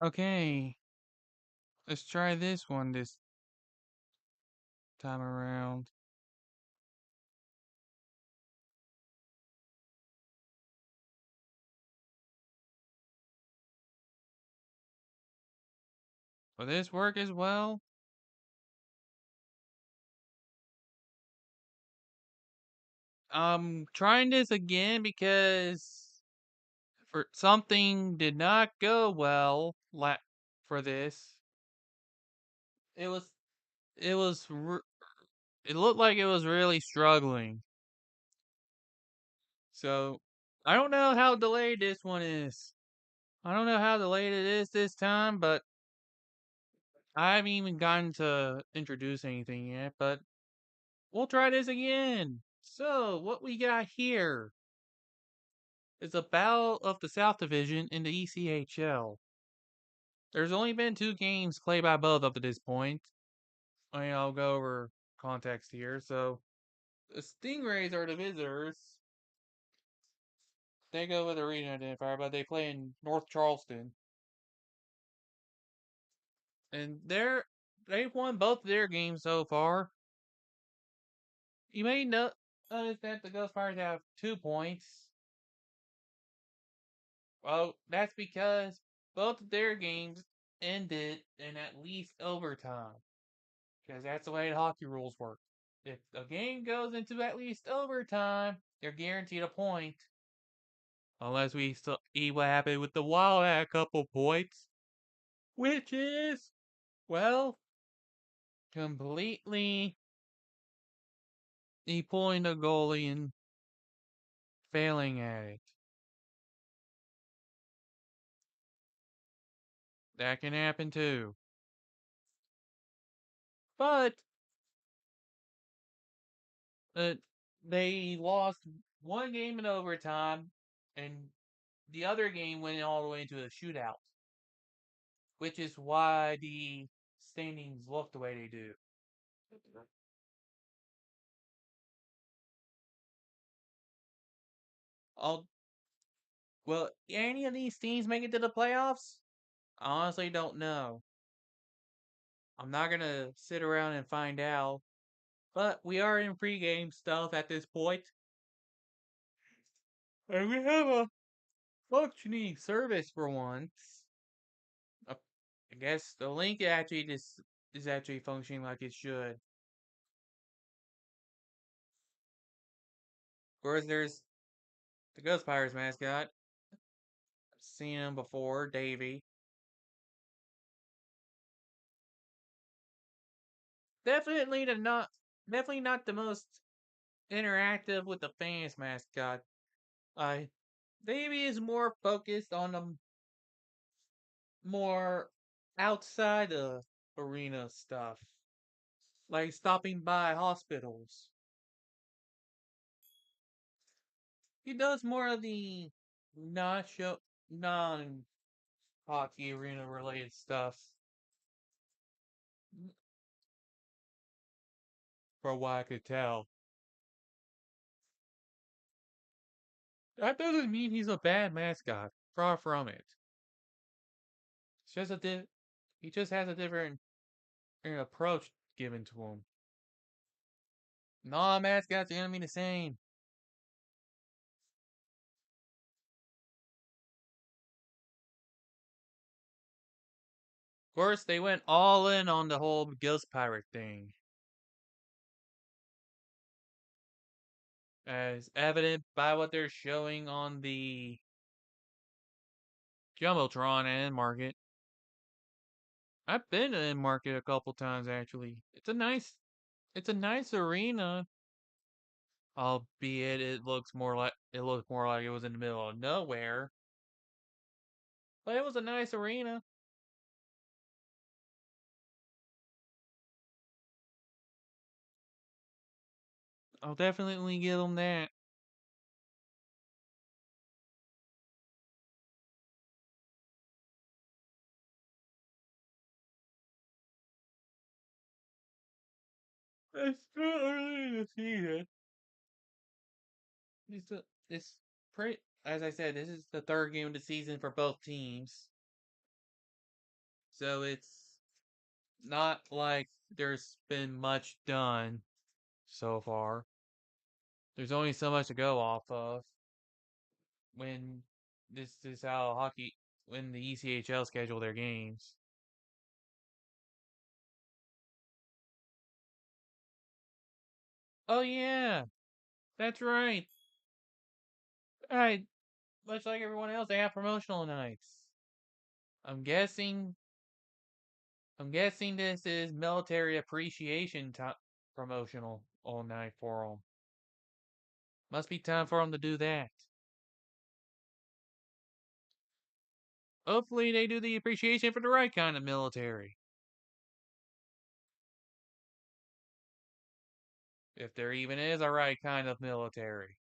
Okay, let's try this one this time around. Will this work as well? I'm trying this again because for something did not go well for this. It was it was it looked like it was really struggling. So I don't know how delayed this one is. I don't know how delayed it is this time, but I haven't even gotten to introduce anything yet, but we'll try this again. So, what we got here is a battle of the South Division in the ECHL. There's only been two games played by both up to this point. I'll go over context here. So, the Stingrays are the visitors. They go with a region identifier, but they play in North Charleston. And they've won both of their games so far. You may notice that the Ghost Fires have 2 points. Well, that's because both of their games ended in at least overtime. Because that's the way the hockey rules work. If a game goes into at least overtime, they're guaranteed a point. Unless we see what happened with the Wild at a couple points. Which is, well, completely pulling the goalie and failing at it. That can happen too. But uh, they lost one game in overtime, and the other game went all the way into a shootout, which is why the standings look the way they do. I'll, well, any of these teams make it to the playoffs? I honestly don't know. I'm not gonna sit around and find out, but we are in pregame stuff at this point, and we have a functioning service for once. Uh, I guess the link actually just is actually functioning like it should. Of course, there's the Ghost Pirates mascot. I've seen him before, Davy. Definitely the not, definitely not the most interactive with the fans mascot. I Davy is more focused on the more outside the arena stuff, like stopping by hospitals. He does more of the non hockey arena related stuff, for what I could tell. That doesn't mean he's a bad mascot. Far from it. It's just he just has a different approach given to him. Nah, mascots are gonna be the same. Of course, they went all in on the whole Ghost Pirate thing, as evident by what they're showing on the Jumbotron and Market. I've been in Market a couple times actually. It's a nice arena, albeit it looks more like it was in the middle of nowhere. But it was a nice arena. I'll definitely give them that. It's still early in the season. It's pretty. As I said, this is the third game of the season for both teams. So it's not like there's been much done so far. There's only so much to go off of when this is how hockey when the ECHL schedule their games. Oh yeah, that's right. Right, much like everyone else, they have promotional nights. I'm guessing. I'm guessing this is military appreciation promotional all night for them. Must be time for them to do that. Hopefully, they do the appreciation for the right kind of military. If there even is a right kind of military.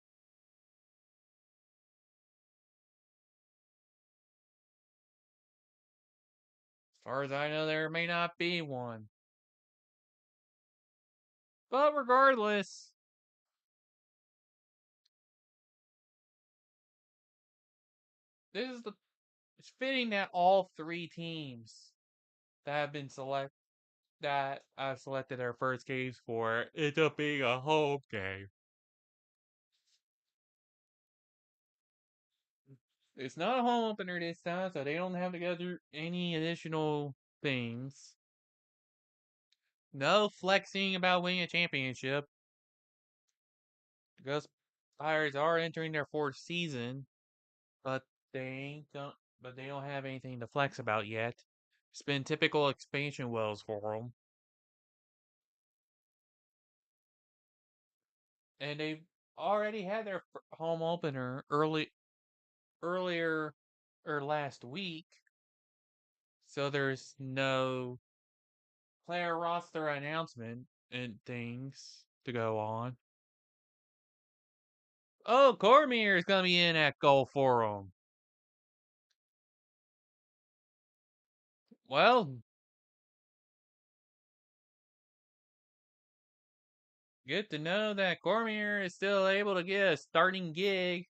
As far as I know, there may not be one. But regardless, this is the. It's fitting that all three teams that have been that I've selected our first games for end up being a home game. It's not a home opener this time, so they don't have to go through any additional things. No flexing about winning a championship. Because Pirates are entering their fourth season, but they don't have anything to flex about yet. It's been typical expansion wells for them, and they've already had their home opener earlier or last week. So there's no player roster announcement and things to go on. Oh, Cormier is gonna be in at goal for him. Well, good to know that Cormier is still able to get a starting gig.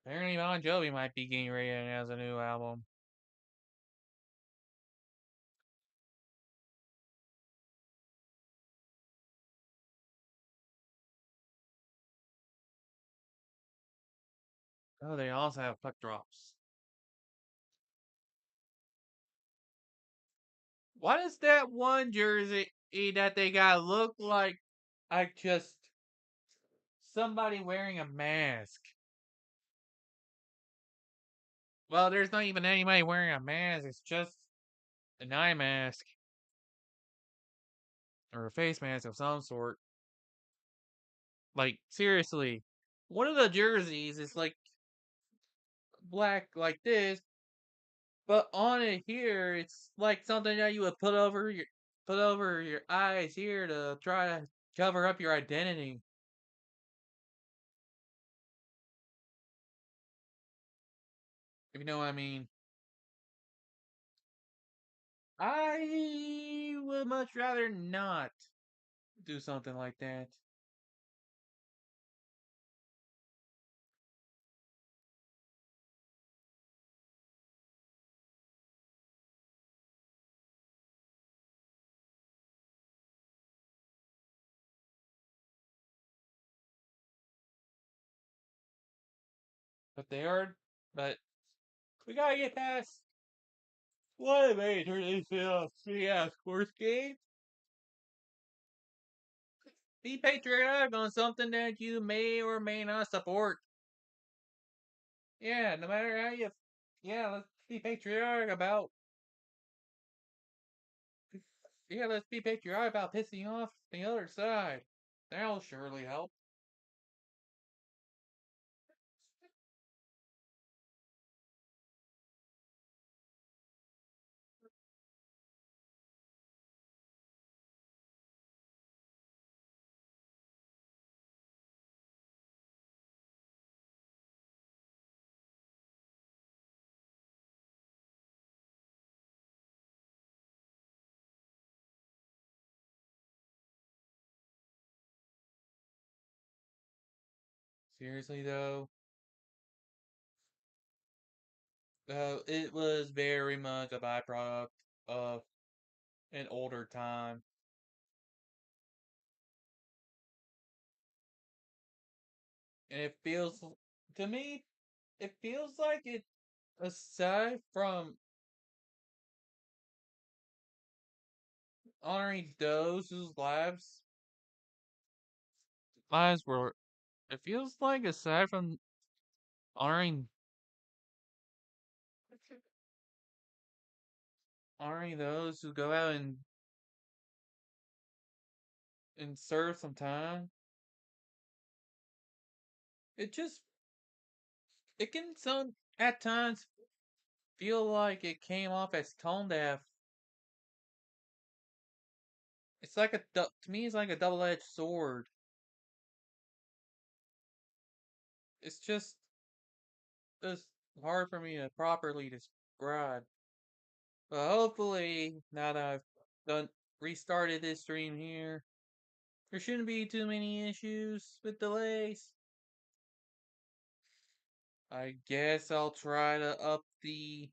Apparently, Bon Jovi might be getting ready to announce a new album. Oh, they also have puck drops. Why does that one jersey that they got look like just somebody wearing a mask? Well, there's not even anybody wearing a mask. It's just an eye mask or a face mask of some sort. Like, seriously, one of the jerseys is like black like this, but on it here, it's like something that you would put over your eyes here to try to cover up your identity. If you know what I mean. I would much rather not do something like that. But they are. But we gotta get past what major they feel. Yeah, sports game. Be patriotic on something that you may or may not support. Yeah, no matter how you. Yeah, let's be patriotic about. Yeah, let's be patriotic about pissing off the other side. That'll surely help. Seriously though, it was very much a byproduct of an older time. And it feels, to me, it feels like it, aside from honoring those whose lives were, it feels like aside from honoring honoring those who go out and serve some time, it just, it can some at times feel like it came off as tone deaf. It's like to me, it's like a double-edged sword. It's just hard for me to properly describe. But hopefully, now that I've done restarted this stream here, there shouldn't be too many issues with delays. I guess I'll try to up the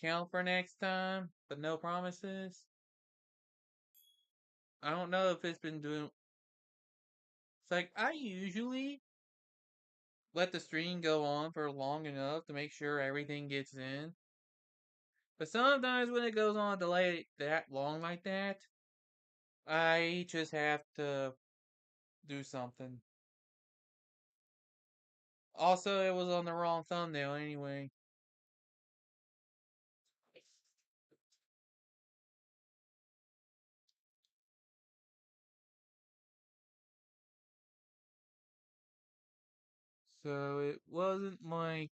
count for next time, but no promises. I don't know if it's been doing. It's like I usually let the stream go on for long enough to make sure everything gets in. But sometimes when it goes on a delay that long like that, I just have to do something. Also, it was on the wrong thumbnail anyway. So it wasn't like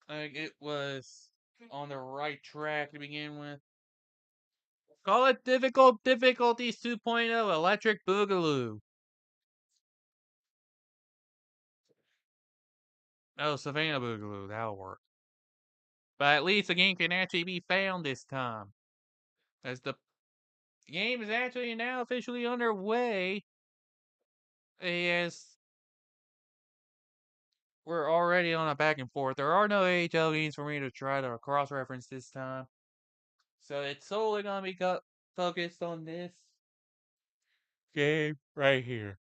it was on the right track to begin with. Call it difficulties 2.0 electric boogaloo. Oh, Savannah boogaloo, that'll work. But at least the game can actually be found this time. As the game is actually now officially underway. As we're already on a back and forth. There are no AHL games for me to try to cross-reference this time. So it's solely going to be focused on this game right here.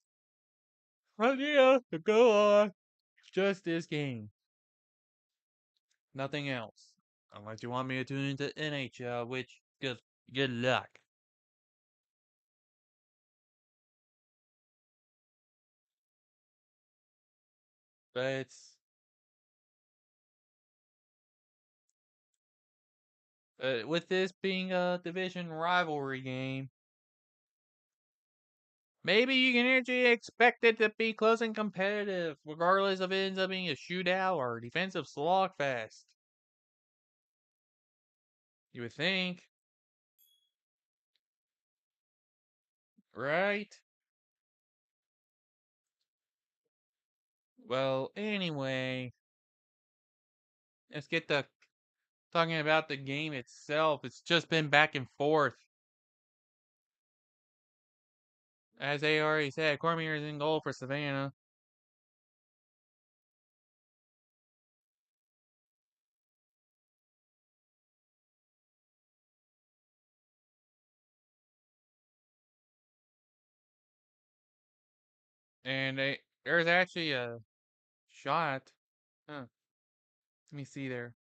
But yeah, to go on. Just this game. Nothing else. Unless you want me to tune into NHL, which, good luck. But with this being a division rivalry game, maybe you can actually expect it to be close and competitive, regardless if it ends up being a shootout or a defensive slogfest. You would think. Right? Well, anyway, let's get to talking about the game itself. It's just been back and forth. As they already said, Cormier is in goal for Savannah. And there's actually a shot. Huh. Let me see there.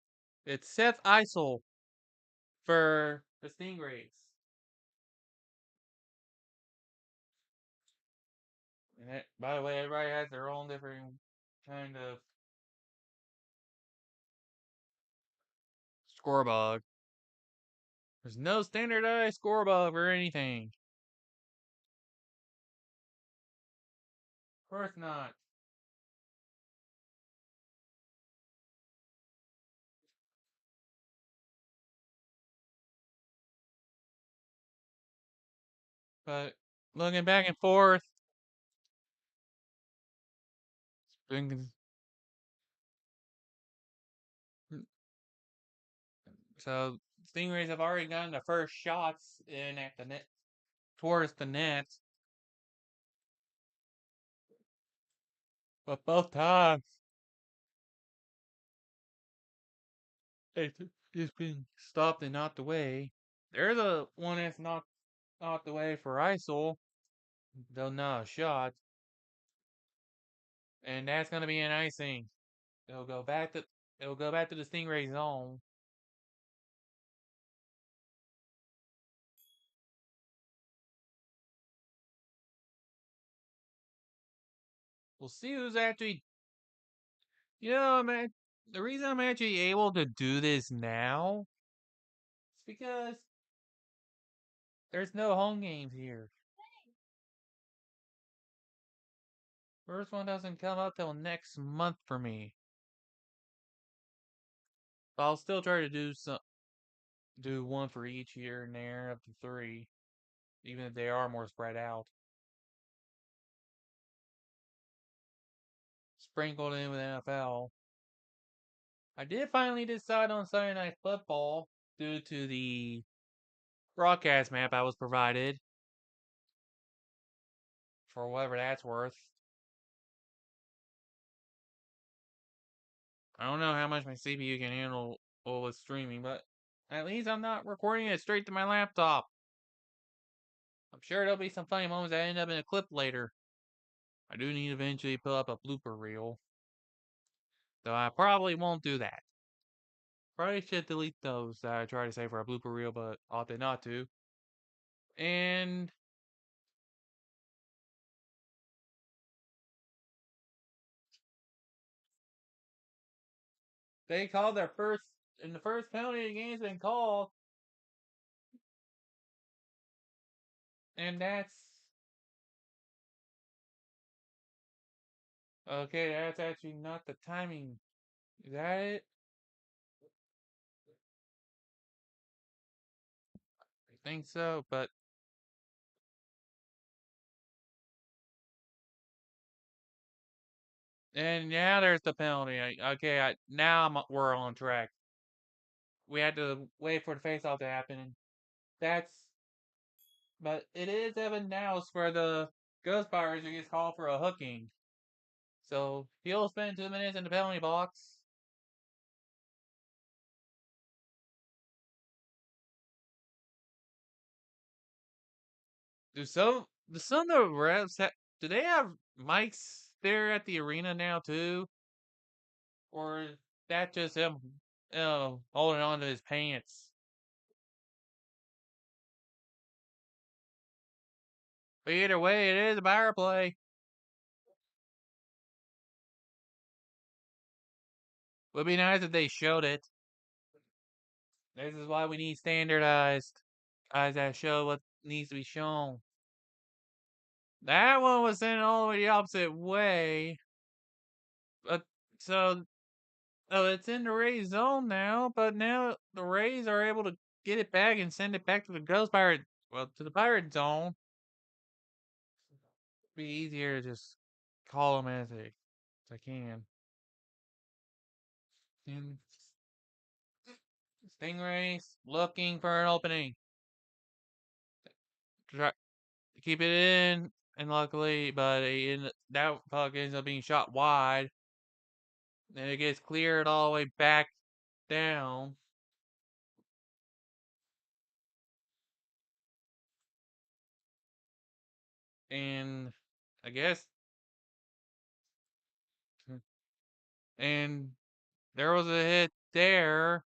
It's Seth Isel for the Stingrays. And by the way, everybody has their own different kind of scorebug. There's no standardized scorebug or anything. Of course not. But looking back and forth, so Stingrays have already gotten the first shots in at the net towards the net. But both times, it's just been stopped and knocked away. There's a one that's knocked away for ISIL, though not a shot. And that's gonna be an icing. It'll go back to it'll go back to the Stingray zone. We'll see who's actually man, the reason I'm actually able to do this now is because there's no home games here. First one doesn't come up till next month for me. But I'll still try to do one for each year and there up to three, even if they are more spread out. Sprinkled in with NFL. I did finally decide on Sunday Night Football due to the broadcast map I was provided, for whatever that's worth. I don't know how much my CPU can handle all the streaming, but at least I'm not recording it straight to my laptop. I'm sure there'll be some funny moments that end up in a clip later. I do need to eventually put up a blooper reel, though I probably won't do that. Probably should delete those that I try to save for a blooper reel, but opted not to. And they called their first, and the first penalty the game's been called, and that's okay. That's actually not the timing. Is that it? I think so, but and now there's the penalty. Okay, now we're on track. We had to wait for the face-off to happen, and that's. But it is Evan Nouse for the Ghost Pirates who gets called for a hooking. So he'll spend 2 minutes in the penalty box. Do some of the refs do they have mics there at the arena now too, or is that just him, holding on to his pants? But either way, it is a power play. Would be nice if they showed it. This is why we need standardized eyes that show what needs to be shown. That one was sent all the way the opposite way. But so it's in the Rays zone now, but now the Rays are able to get it back and send it back to the Ghost Pirate, well, to the Pirate zone. It'd be easier to just call them as I can. And Stingrays looking for an opening. Try to keep it in, and luckily, but that puck ends up being shot wide. And it gets cleared all the way back down. And I guess, and there was a hit there.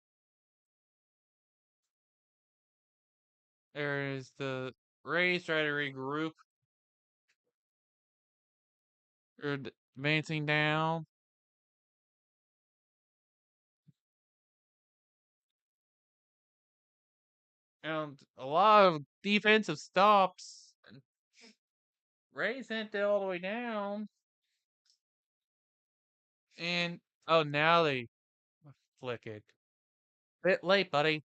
There's the Rays try to regroup. Or advancing down. And a lot of defensive stops. Rays sent it all the way down. And oh, now they flick it. Bit late, buddy.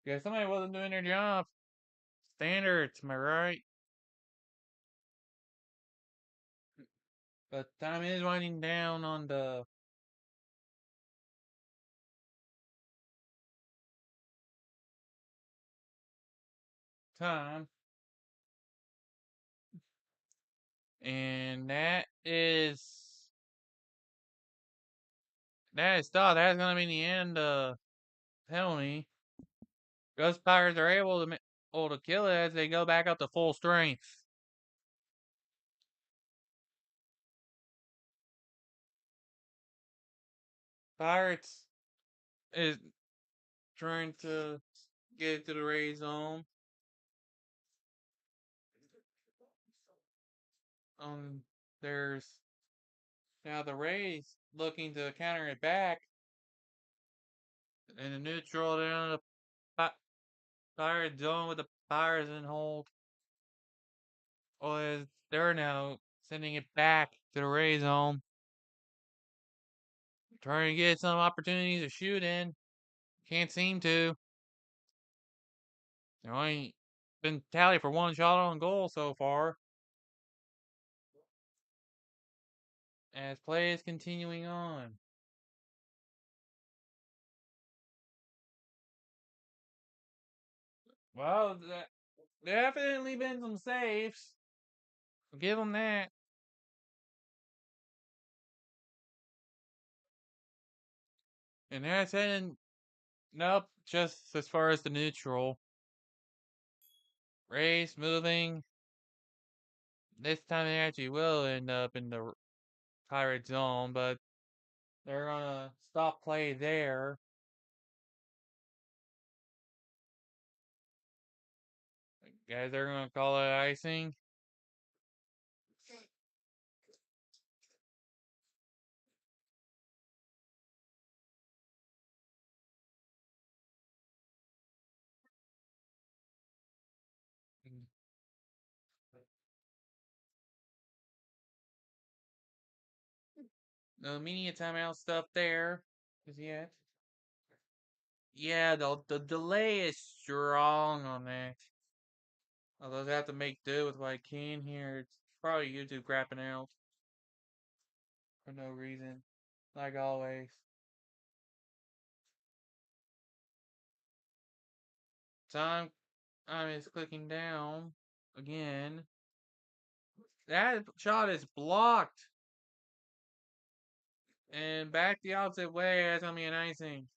Yeah, somebody wasn't doing their job. Standards, am I right? But time is winding down on the time. And that is thought that's gonna be the end of penalty. Ghost Pirates are able to kill it as they go back up to full strength. Pirates is trying to get to the Rays zone. There's now the Rays looking to counter it back, and the neutral down the Pirate zone with the Pirates in hold. Well, they're now sending it back to the Rays zone, trying to get some opportunities to shoot in. Can't seem to. They only been tallied for one shot on goal so far. As play is continuing on. Well, definitely been some saves. I'll give them that. And that's heading. Nope, just as far as the neutral. Race moving. This time they actually will end up in the Pirate zone, but they're gonna stop play there. Guys, they're gonna call it icing. No media timeout stuff there. Is yet. Yeah, the delay is strong on that. Although I have to make do with what I can here. It's probably YouTube crapping out for no reason, like always. Time is clicking down again. That shot is blocked. And back the opposite way, that's gonna be an icing.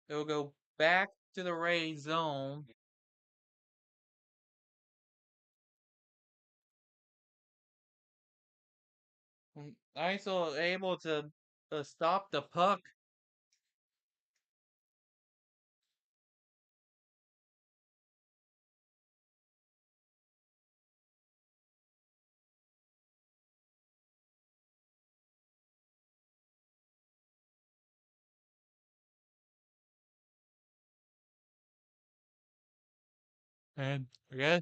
It'll go back to the Ray zone. ISO able to stop the puck. And yeah,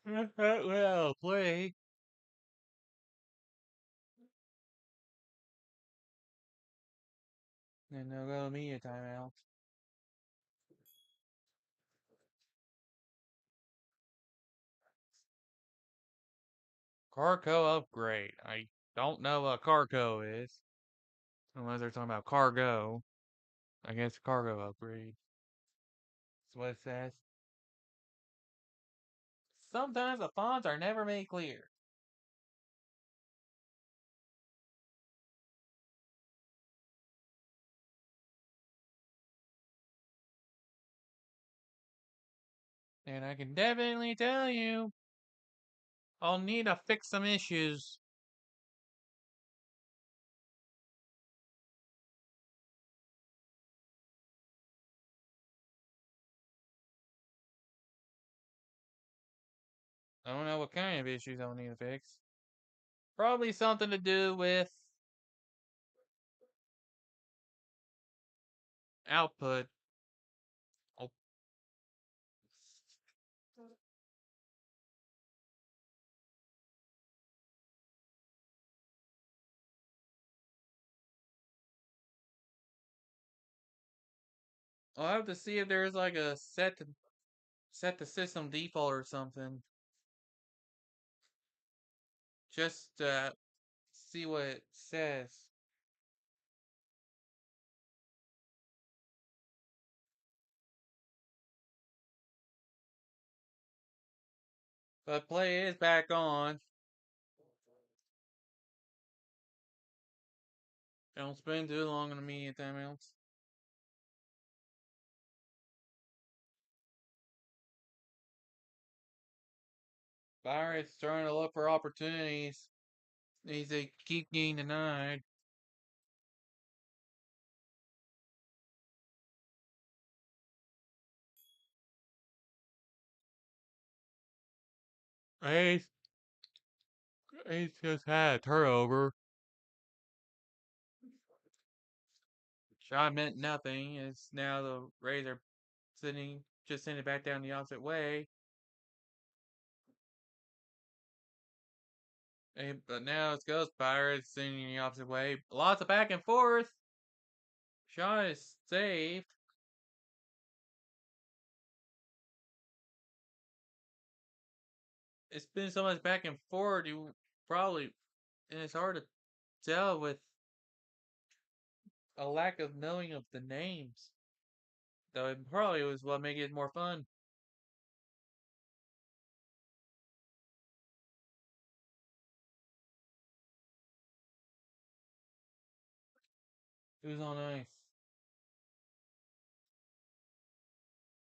well play. And they'll go media timeout. Carco upgrade. I don't know what Carco is. Unless they're talking about cargo. I guess cargo upgrade. That's what it says. Sometimes the fonts are never made clear. And I can definitely tell you, I'll need to fix some issues. I don't know what kind of issues I'll need to fix. Probably something to do with output. I'll I'll have to see if there's like a set the system default or something. Just see what it says. But play is back on. Don't spend too long on the media timeouts. Pirates trying to look for opportunities. Needs to keep getting denied. Ace, Ace just had a turnover. Shot meant nothing. It's now the Rays are sending it back down the opposite way. But now it's Ghost Pirates sending the opposite way. Lots of back and forth. Shot is saved. It's been so much back and forth, you probably, and it's hard to tell with a lack of knowing of the names. Though it probably was what made it more fun. Who's on ice?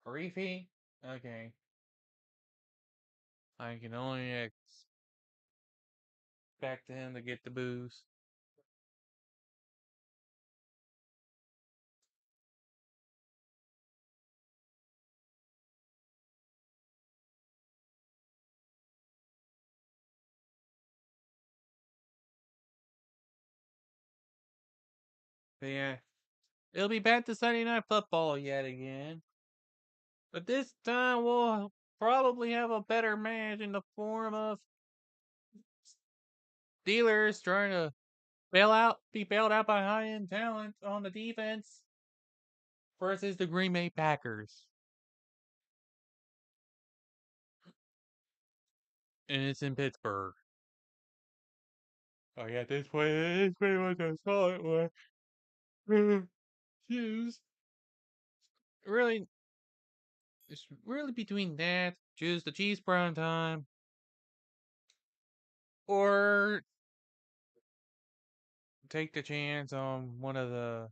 Harifi? Okay. I can only expect him to get the booze. But yeah, it'll be back to Sunday Night Football yet again. But this time we'll probably have a better match in the form of Steelers trying to be bailed out by high end talent on the defense versus the Green Bay Packers. And it's in Pittsburgh. Oh yeah, this way was a solid one. Choose. Really, it's really between that, choose the Chiefs prime time, or take the chance on one of the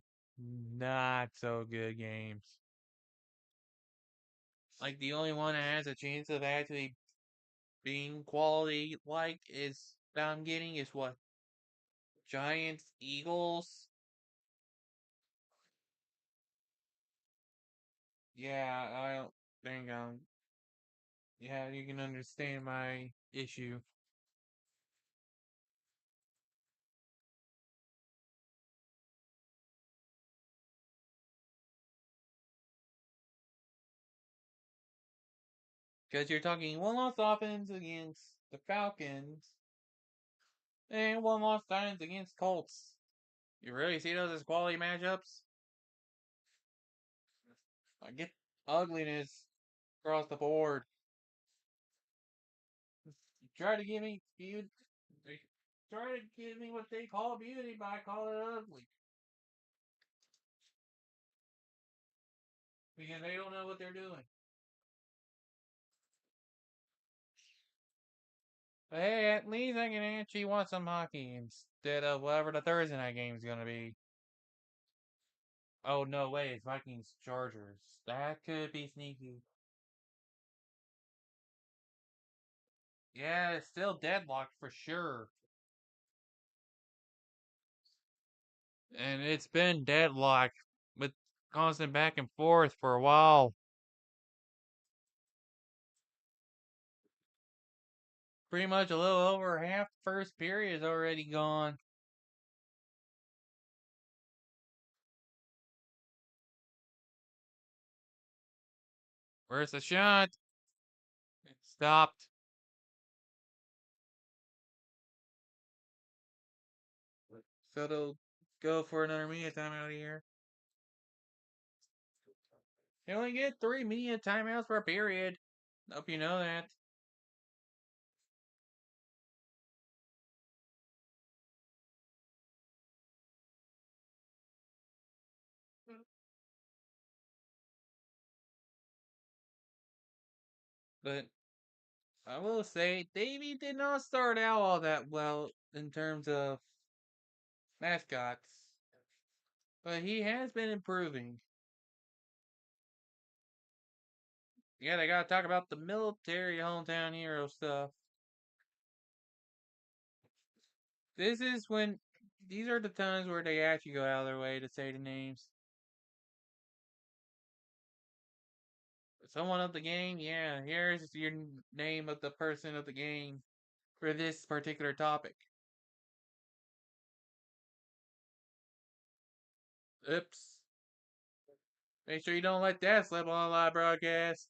not so good games. Like the only one that has a chance of actually being quality like is that I'm getting is what? Giants, Eagles. Yeah, I don't think yeah, you can understand my issue. Because you're talking one loss offense against the Falcons and one loss Titans against Colts. You really see those as quality matchups? I get ugliness across the board. You try to give me beauty. They try to give me what they call beauty, but I call it ugly. Because they don't know what they're doing. But hey, at least I can actually watch some hockey instead of whatever the Thursday night game is going to be. Oh, no way, it's Vikings Chargers. That could be sneaky. Yeah, it's still deadlocked for sure. And it's been deadlocked with constant back and forth for a while. Pretty much a little over half the first period is already gone. Where's the shot? It stopped. So they'll go for another media timeout here. You only get 3 media timeouts per period. Hope you know that. But I will say, Davy did not start out all that well in terms of mascots, but he has been improving. Yeah, they gotta talk about the military hometown hero stuff. This is when these are the times where they actually go out of their way to say the names. Someone of the game, yeah, here's your name of the person of the game for this particular topic. Oops. Make sure you don't let that slip on a live broadcast.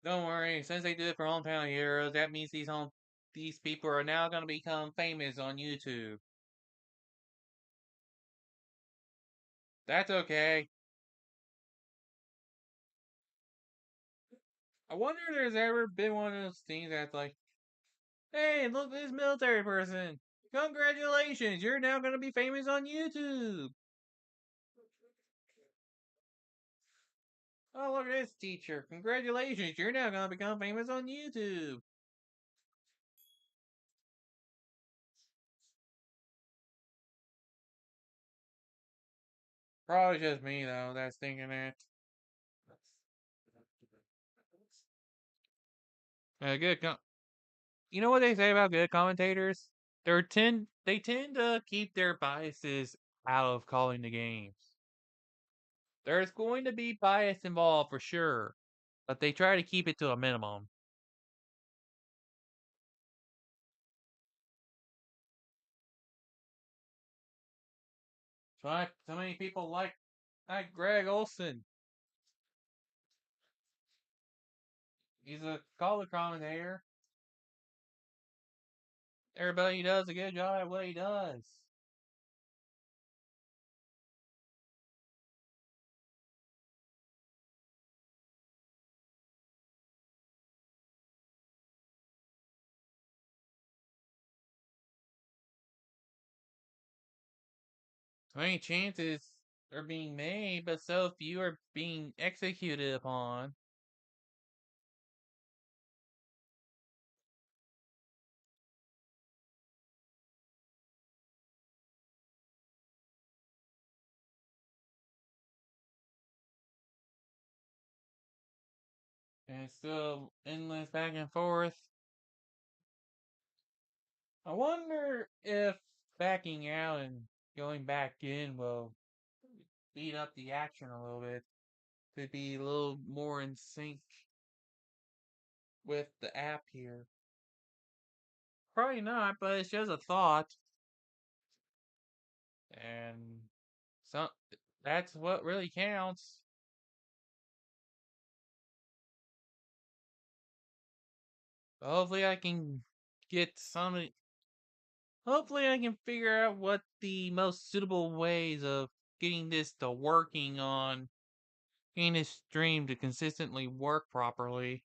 Don't worry, since they did it for hometown heroes, that means these people are now gonna become famous on YouTube. That's okay. I wonder if there's ever been one of those things that's like, hey, look, this military person. Congratulations, you're now gonna be famous on YouTube. Oh, look at this teacher. Congratulations, you're now gonna become famous on YouTube. Probably just me though, that's thinking that. Good. You know what they say about good commentators? They tend to keep their biases out of calling the games. There's going to be bias involved for sure, but they try to keep it to a minimum. So many people like Greg Olson. He's a color commentator. Everybody does a good job at what he does. So many chances are being made, but so few are being executed upon. And it's still endless back and forth. I wonder if backing out and going back in will speed up the action a little bit to be a little more in sync with the app here. Probably not, but it's just a thought. And so that's what really counts. Hopefully I can get some hopefully I can figure out what the most suitable ways of getting this to working on getting this stream to consistently work properly.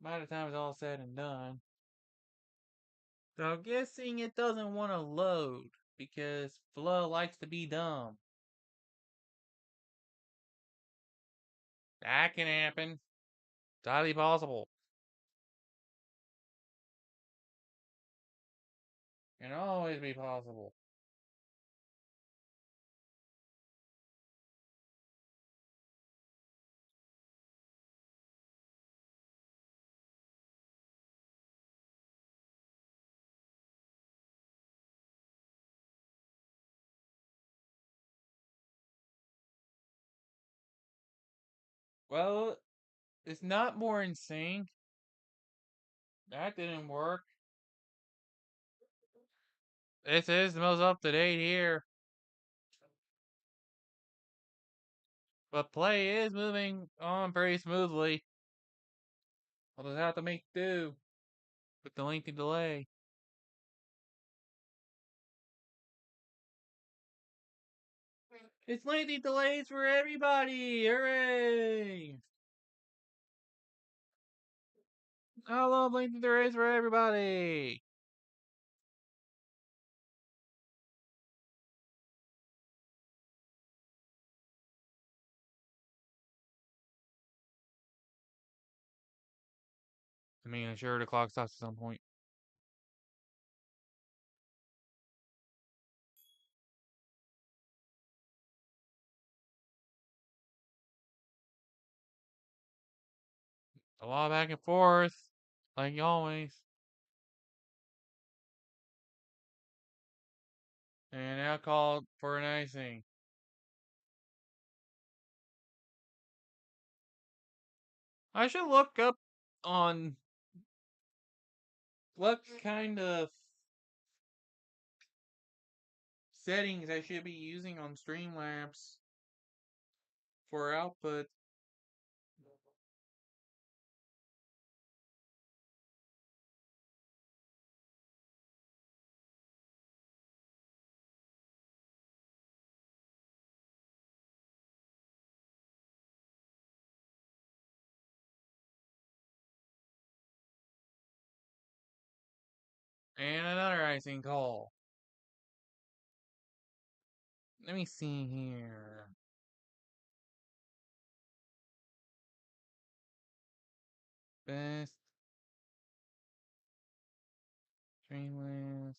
By the time it's all said and done. So I'm guessing it doesn't want to load because Flo likes to be dumb. That can happen. It's highly possible. Can always be possible. Well, it's not more insane. That didn't work. This is the most up to date here. But play is moving on pretty smoothly. I'll just have to make do with the lengthy delay. It's lengthy delays for everybody! Hooray! I love lengthy delays for everybody! I mean, I'm sure the clock stops at some point. A lot back and forth, like always. And now called for an icing. I should look up on what kind of settings I should be using on Streamlabs for output. And another icing call. Let me see here. Best Streamlabs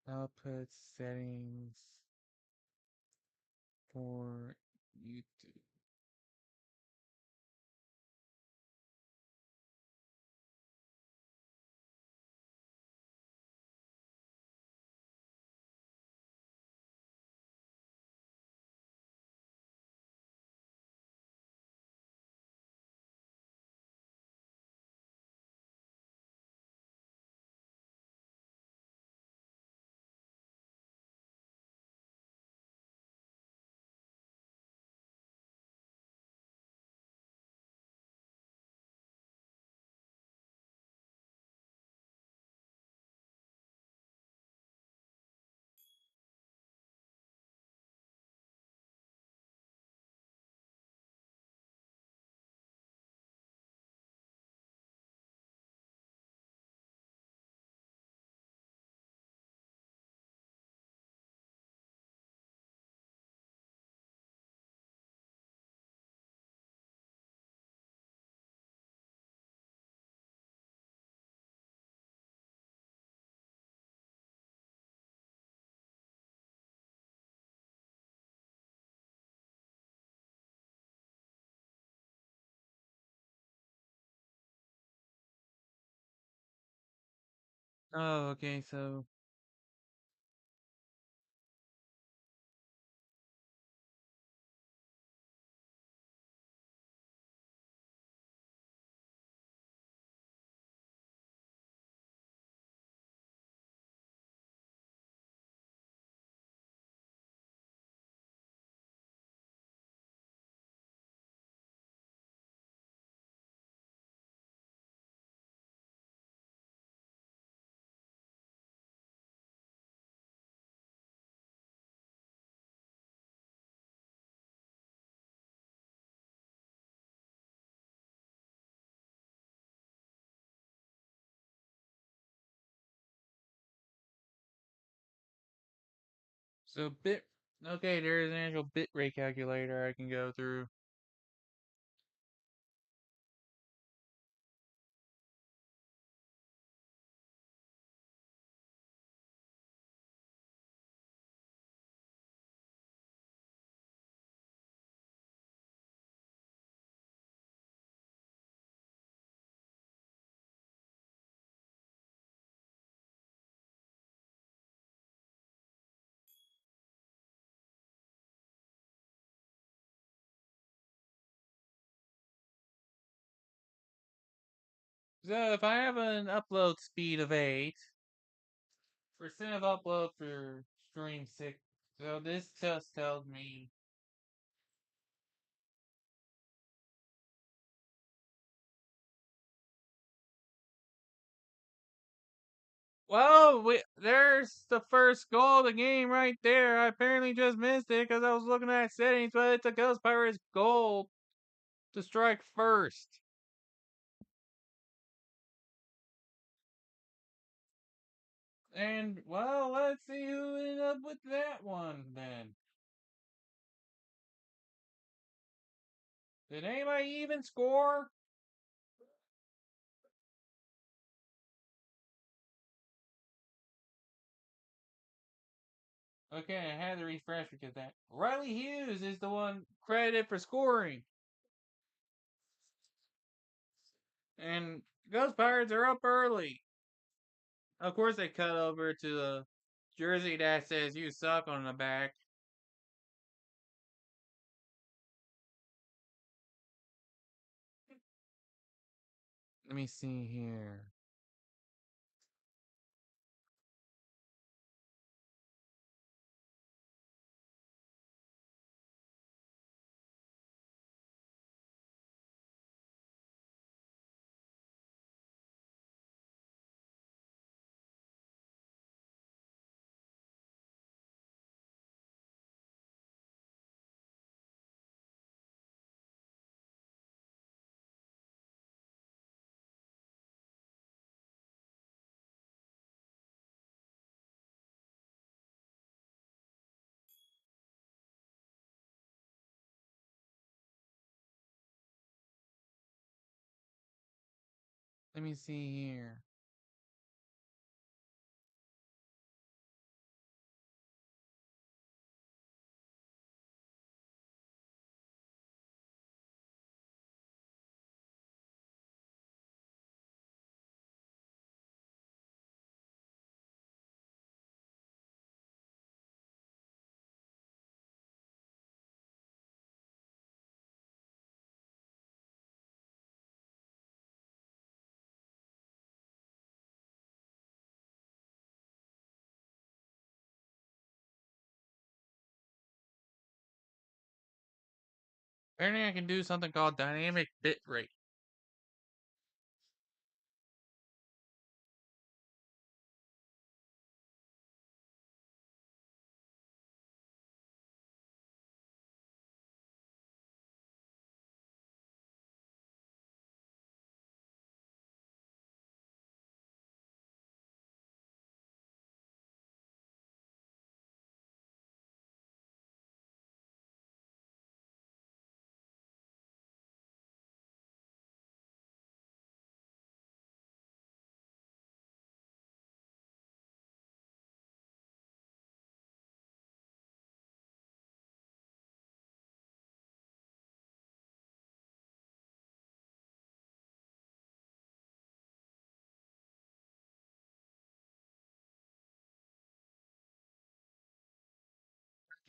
output settings for YouTube. Oh, okay, so bit. Okay, there is an actual bit rate calculator I can go through. So if I have an upload speed of 8, percent of upload for stream 6, so this just tells me Well, there's the first goal of the game right there. I apparently just missed it because I was looking at settings, but it's a Ghost Pirates goal to strike first. And, well, let's see who ended up with that one then. Did anybody even score? Okay, I had to refresh because that. Riley Hughes is the one credited for scoring. And Ghost Pirates are up early. Of course, they cut over to the jersey that says "You suck" on the back. Let me see here. Let me see here. Apparently, I can do something called dynamic bitrate.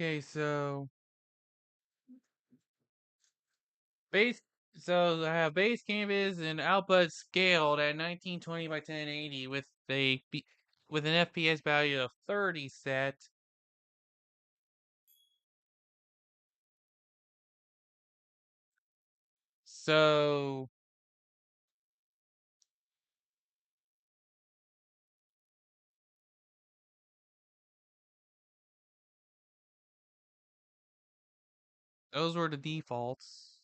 Okay, so base. So I have base canvas and output scaled at 1920 by 1080 with an FPS value of 30 set. So those were the defaults.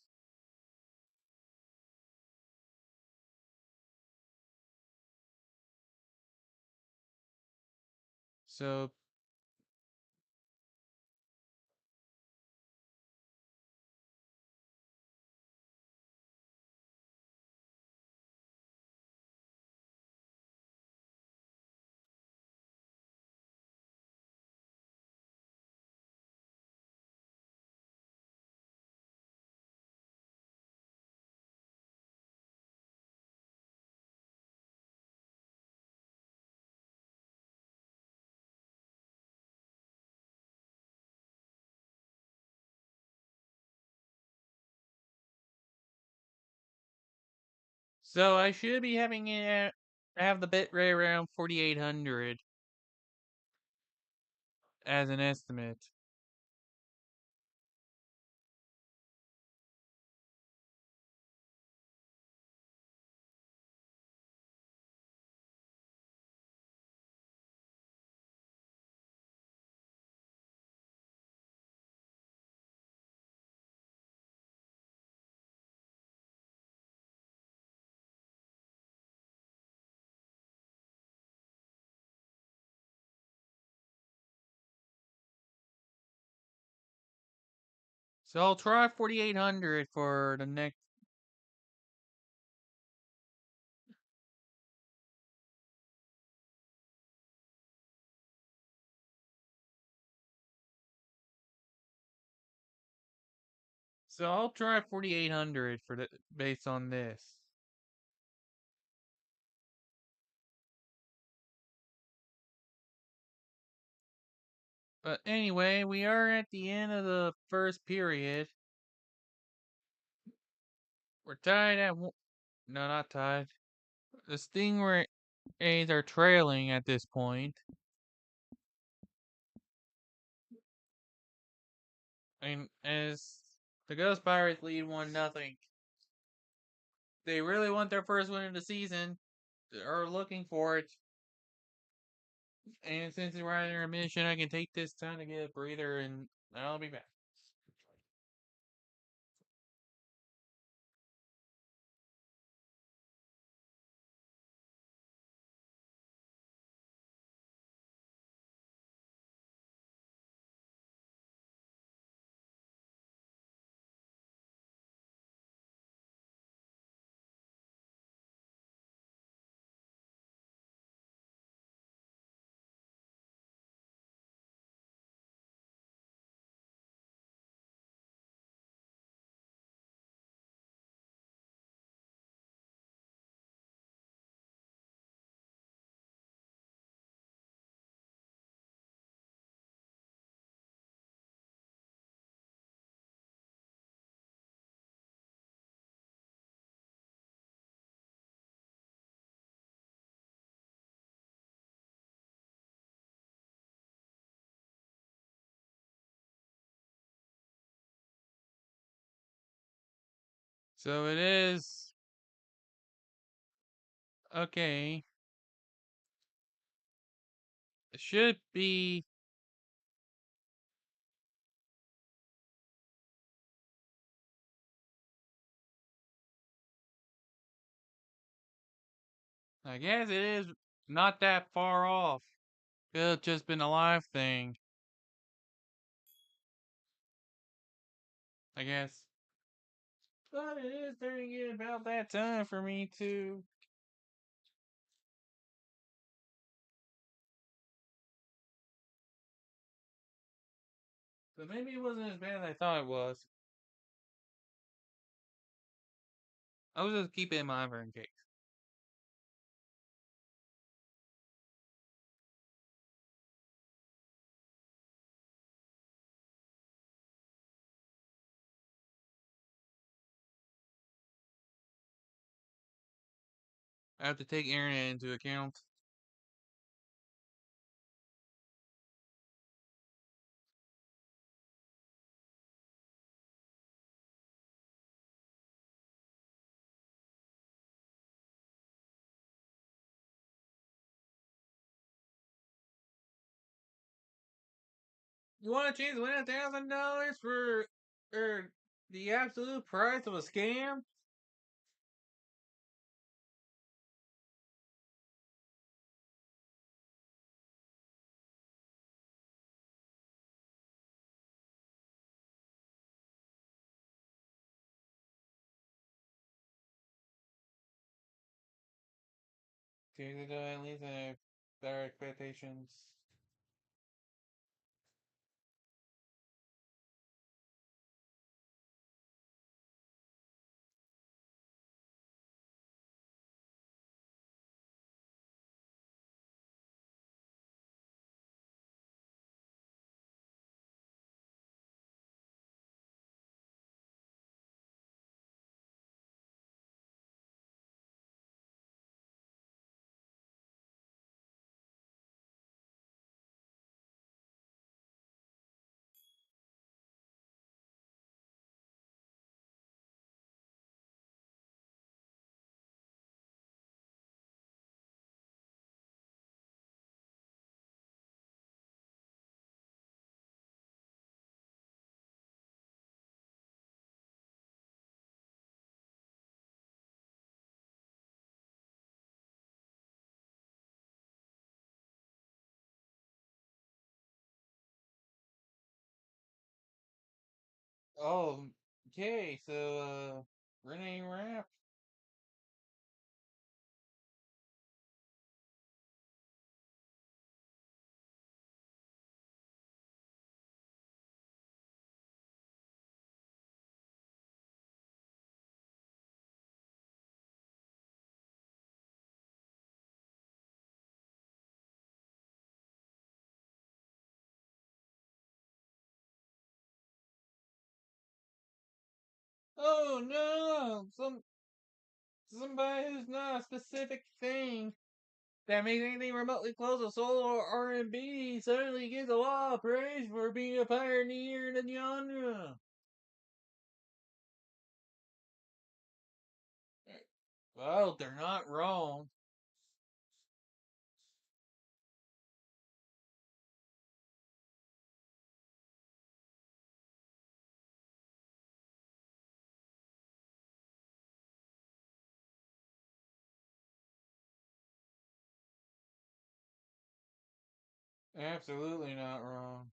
So I should be having it have the bitrate around 4800 as an estimate. So I'll try 4,800 for the next. So I'll try 4,800 for the based on this. But anyway, we are at the end of the first period. We're tied at no, not tied. The Stingrays are trailing at this point. And as the Ghost Pirates lead 1-0. They really want their first win of the season. They are looking for it. And since we're at intermission, I can take this time to get a breather and I'll be back. So it is. Okay. It should be. I guess it is not that far off. Could have just been a live thing. I guess. But it is starting to get about that time for me to. So maybe it wasn't as bad as I thought it was. I was just keeping it in mind for in case. I have to take internet into account. You want to change $1,000 for the absolute price of a scam? Seriously, though, at least better expectations. Oh, okay. So, Renee Rapp. Oh no! Somebody who's not a specific thing that makes anything remotely close to soul or R&B suddenly gets a lot of praise for being a pioneer in the genre. Well, they're not wrong. Absolutely not wrong.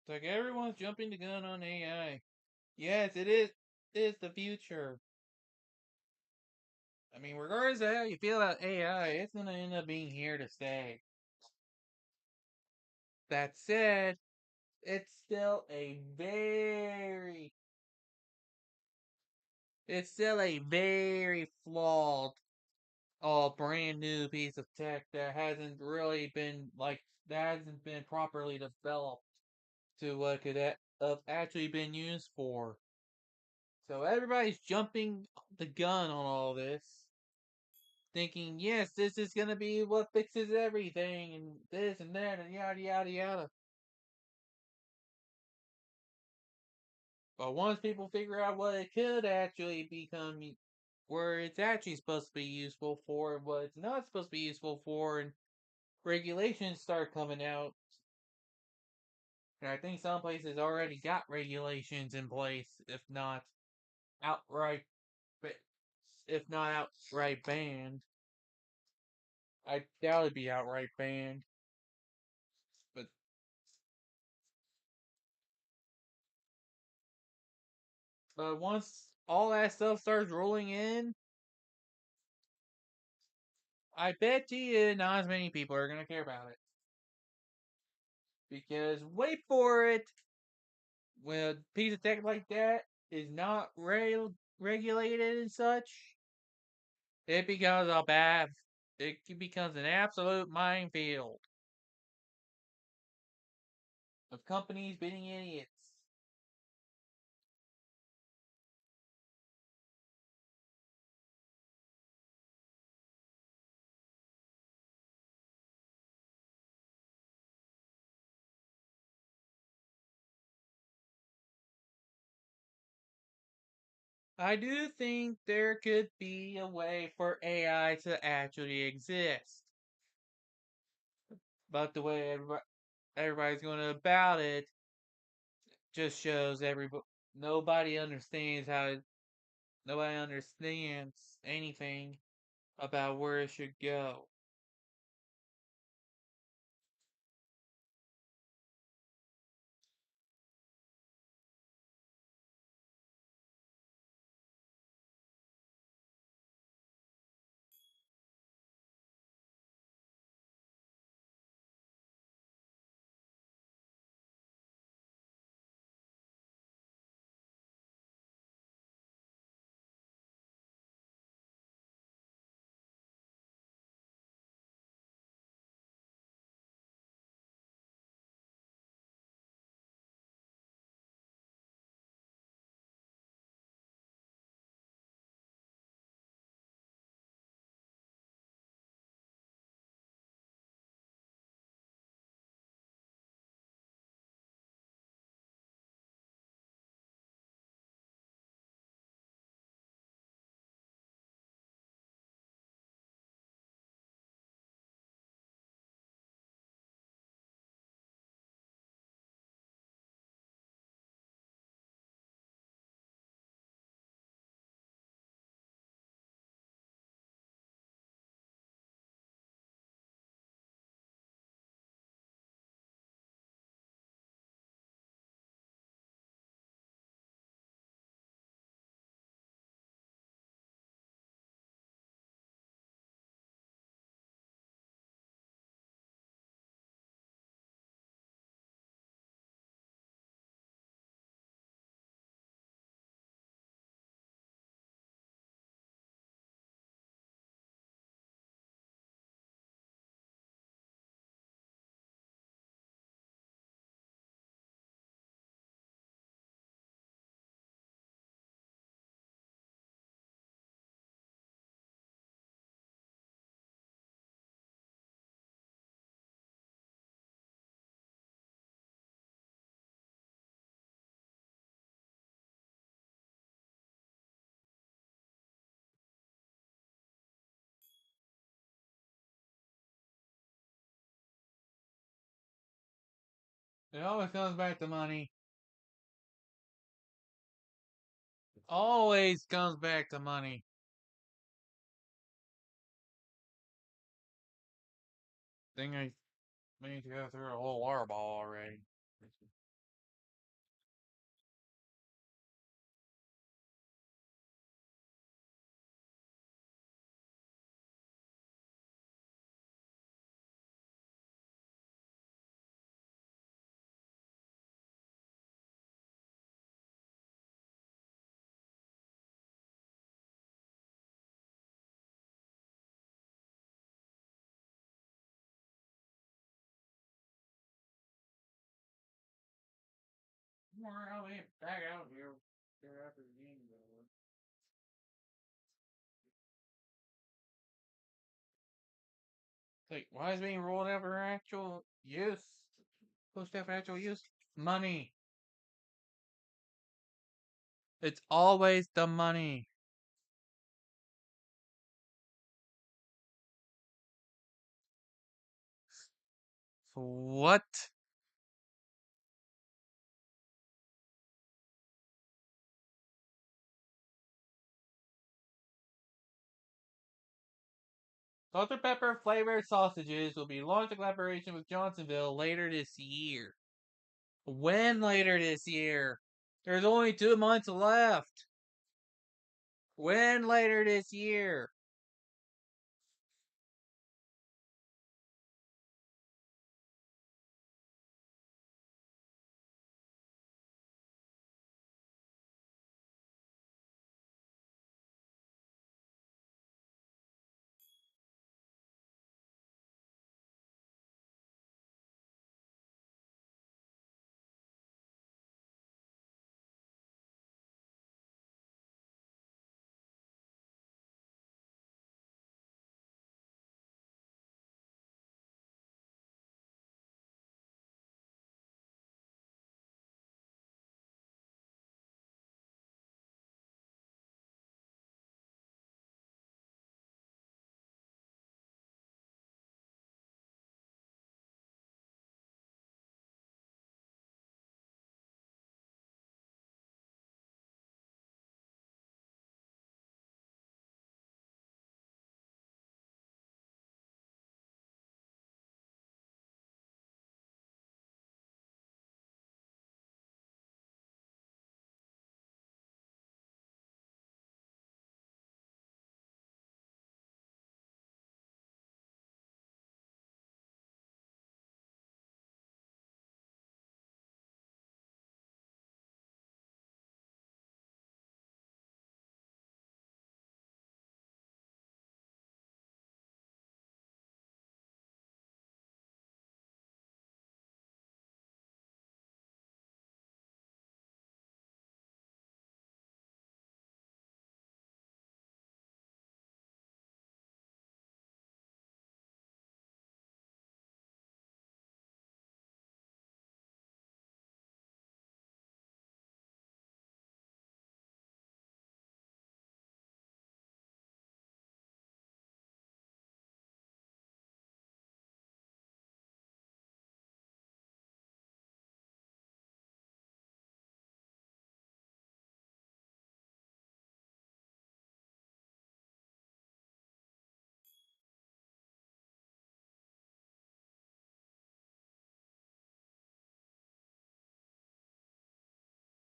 It's like everyone's jumping the gun on AI. Yes, it is. It's the future. I mean, regardless of how you feel about AI, it's gonna end up being here to stay. That said, it's still a very it's still a very flawed brand new piece of tech that hasn't really been that hasn't been properly developed to what could have actually been used for. So everybody's jumping the gun on all this, thinking, yes, this is gonna be what fixes everything, and this and that, and yada yada yada. But once people figure out what it could actually become, where it's actually supposed to be useful for, and what it's not supposed to be useful for, and regulations start coming out, and I think some places already got regulations in place, outright, if not outright banned. I doubt it'd be outright banned, but once all that stuff starts rolling in, I bet you not as many people are gonna care about it. Because wait for it, when a piece of tech like that is not regulated and such, it becomes a bad. It becomes an absolute minefield of companies being idiots. I do think there could be a way for AI to actually exist, but the way everybody's going about it just shows nobody understands nobody understands anything about where it should go. It always comes back to money. Always comes back to money. Think I need to go through a whole water ball already. I'll be back out here after the game is over. Like, why is it being rolled out for actual use? Supposed to have actual use? Money. It's always the money. What? Salt and pepper flavored sausages will be launched in collaboration with Johnsonville later this year. When later this year? There's only 2 months left. When later this year?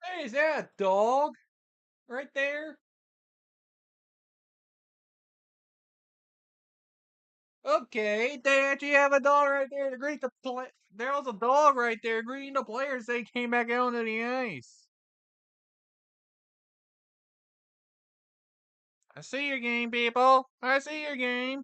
Hey, is that a dog? Right there? Okay, they actually have a dog right there to greet the play. There was a dog right there greeting the players. They came back out onto the ice. I see your game, people. I see your game.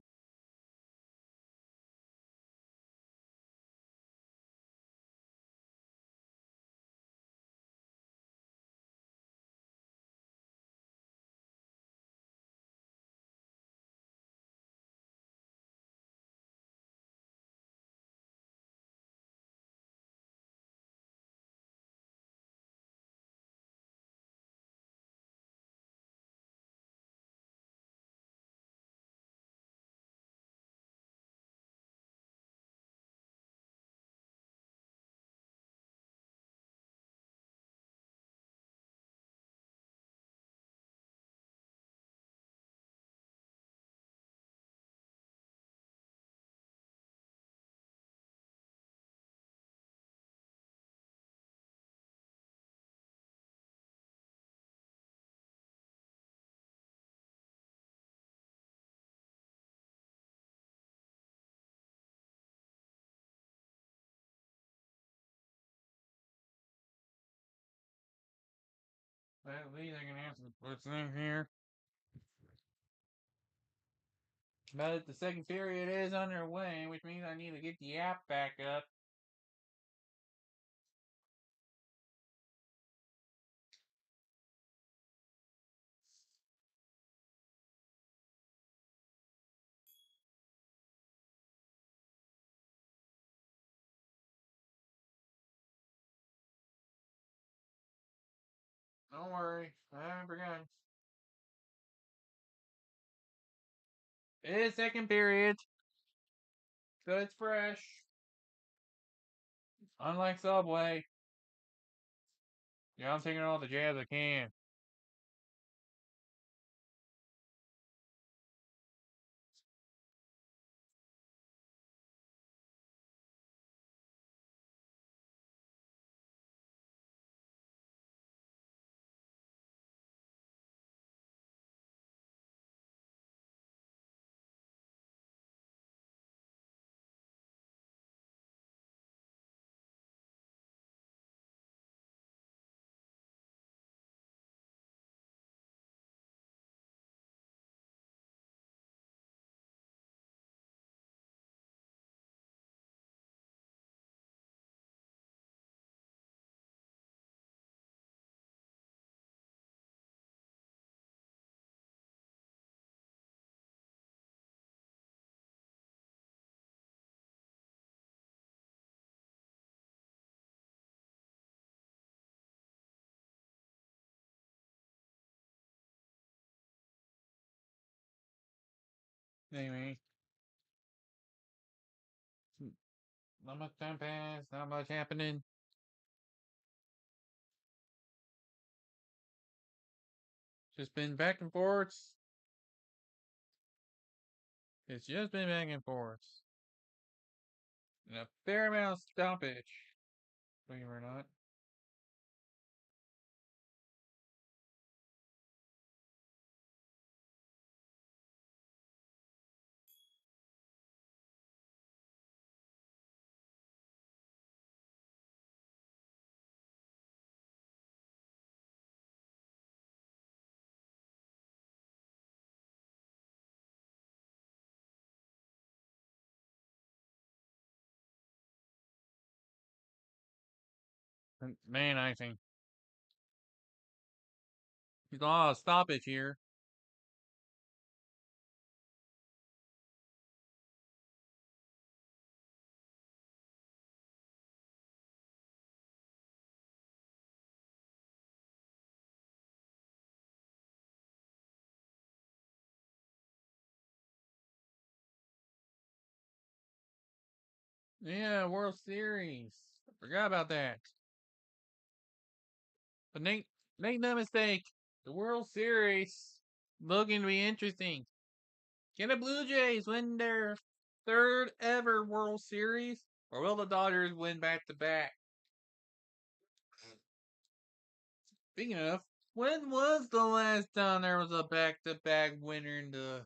Well, at least I can answer what's in here. But the second period is underway, which means I need to get the app back up. Don't worry, I haven't forgotten. It is second period, so it's fresh. Unlike Subway, yeah, I'm taking all the jabs I can. Anyway, not much time passed, not much happening. Just been back and forth. It's just been back and forth. And a fair amount of stoppage, believe it or not. Man, I think. There's a lot of stoppage here. Yeah, World Series. Forgot about that. But make no mistake, the World Series looking to be interesting. Can the Blue Jays win their third ever World Series? Or will the Dodgers win back to back? Speaking of, when was the last time there was a back to back winner in the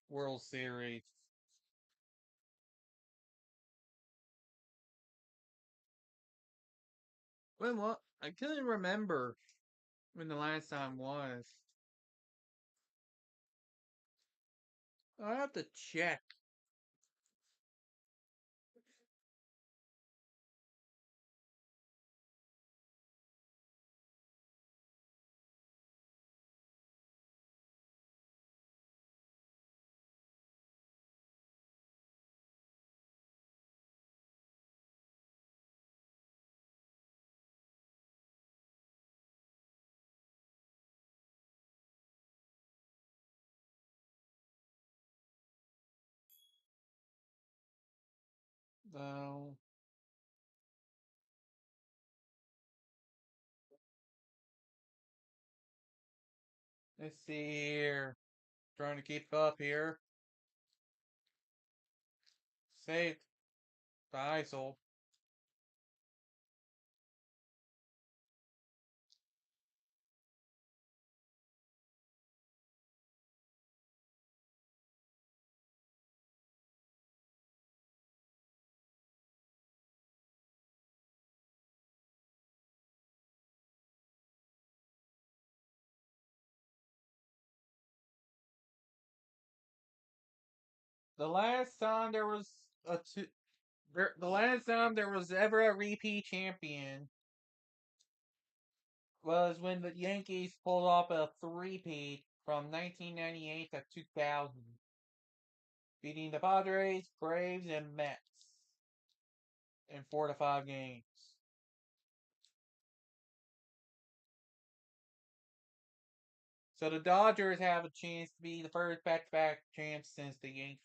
World Series? When what? I couldn't remember when the last time was. I'll have to check. So, let's see here. Trying to keep up here. Save the ISIL. The last time there was a two, the last time there was ever a repeat champion was when the Yankees pulled off a three-peat from 1998 to 2000, beating the Padres, Braves, and Mets in 4 to 5 games. So the Dodgers have a chance to be the first back-to-back champs since the Yankees.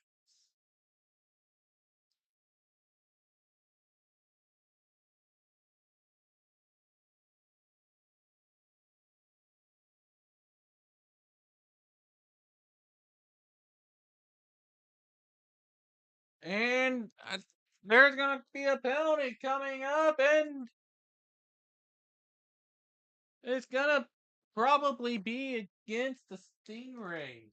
And there's going to be a penalty coming up, and it's going to probably be against the Stingrays.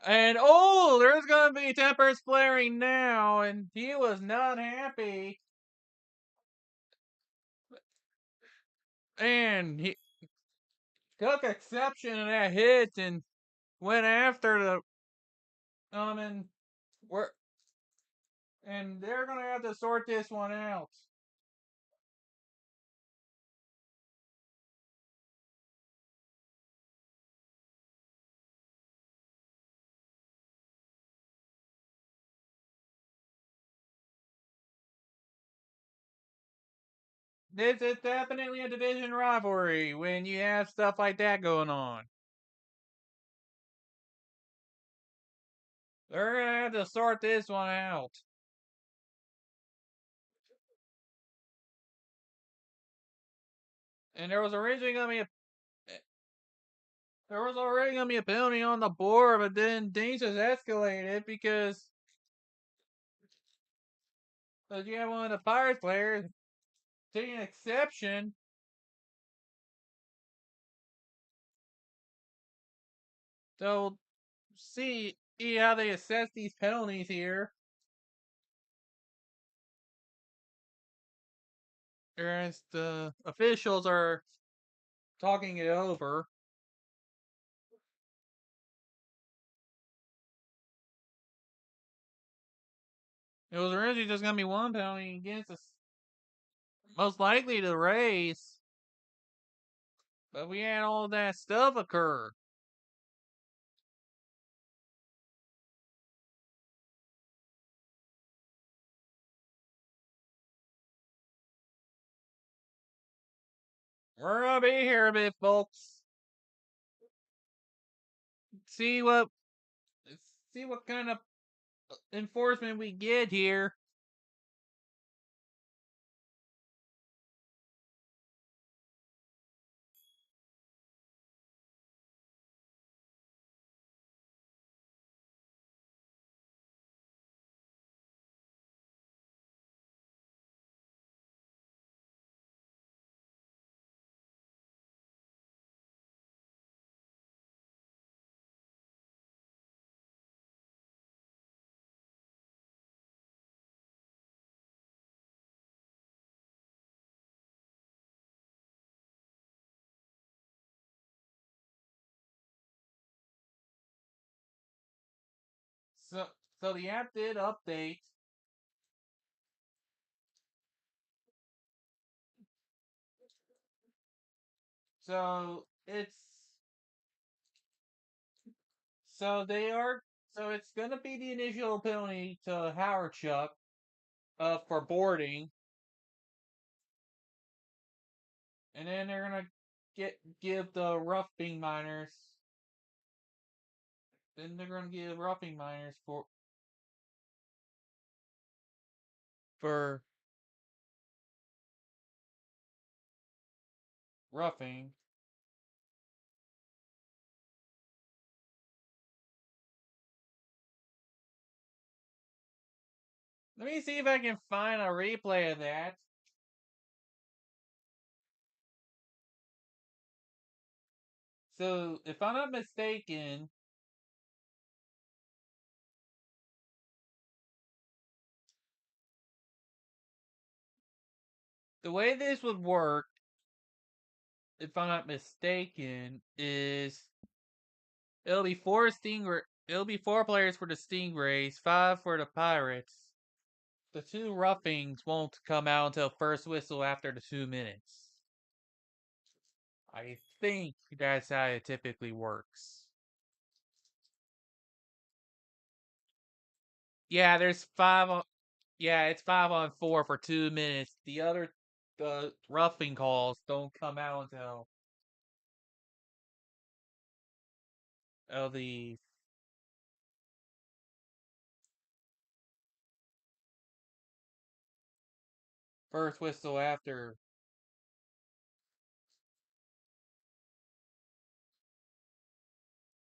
And oh, there's going to be tempers flaring now, and he was not happy. And he took exception to that hit and went after the and we're and they're gonna have to sort this one out. This is definitely a division rivalry when you have stuff like that going on. They're gonna have to sort this one out. And there was already gonna be a penalty on the board, but then things just escalated because you have one of the Pirates players taking exception. So see how they assess these penalties here. As the officials are talking it over. It was originally just gonna be one penalty against us, most likely the Rays, but we had all that stuff occur. We're gonna be here a bit, folks. See what see what kind of enforcement we get here. So so the app did update. So it's gonna be the initial penalty to Howard Chuck for boarding. And then they're gonna give the roughing minors. Then they're gonna give roughing minors for roughing. Let me see if I can find a replay of that. So, if I'm not mistaken, the way this would work, if I'm not mistaken, is it'll be four players for the Stingrays, five for the Pirates. The two roughings won't come out until first whistle after the 2 minutes. I think that's how it typically works. Yeah, there's five. Yeah, it's 5-on-4 for 2 minutes. The other roughing calls don't come out until the first whistle after.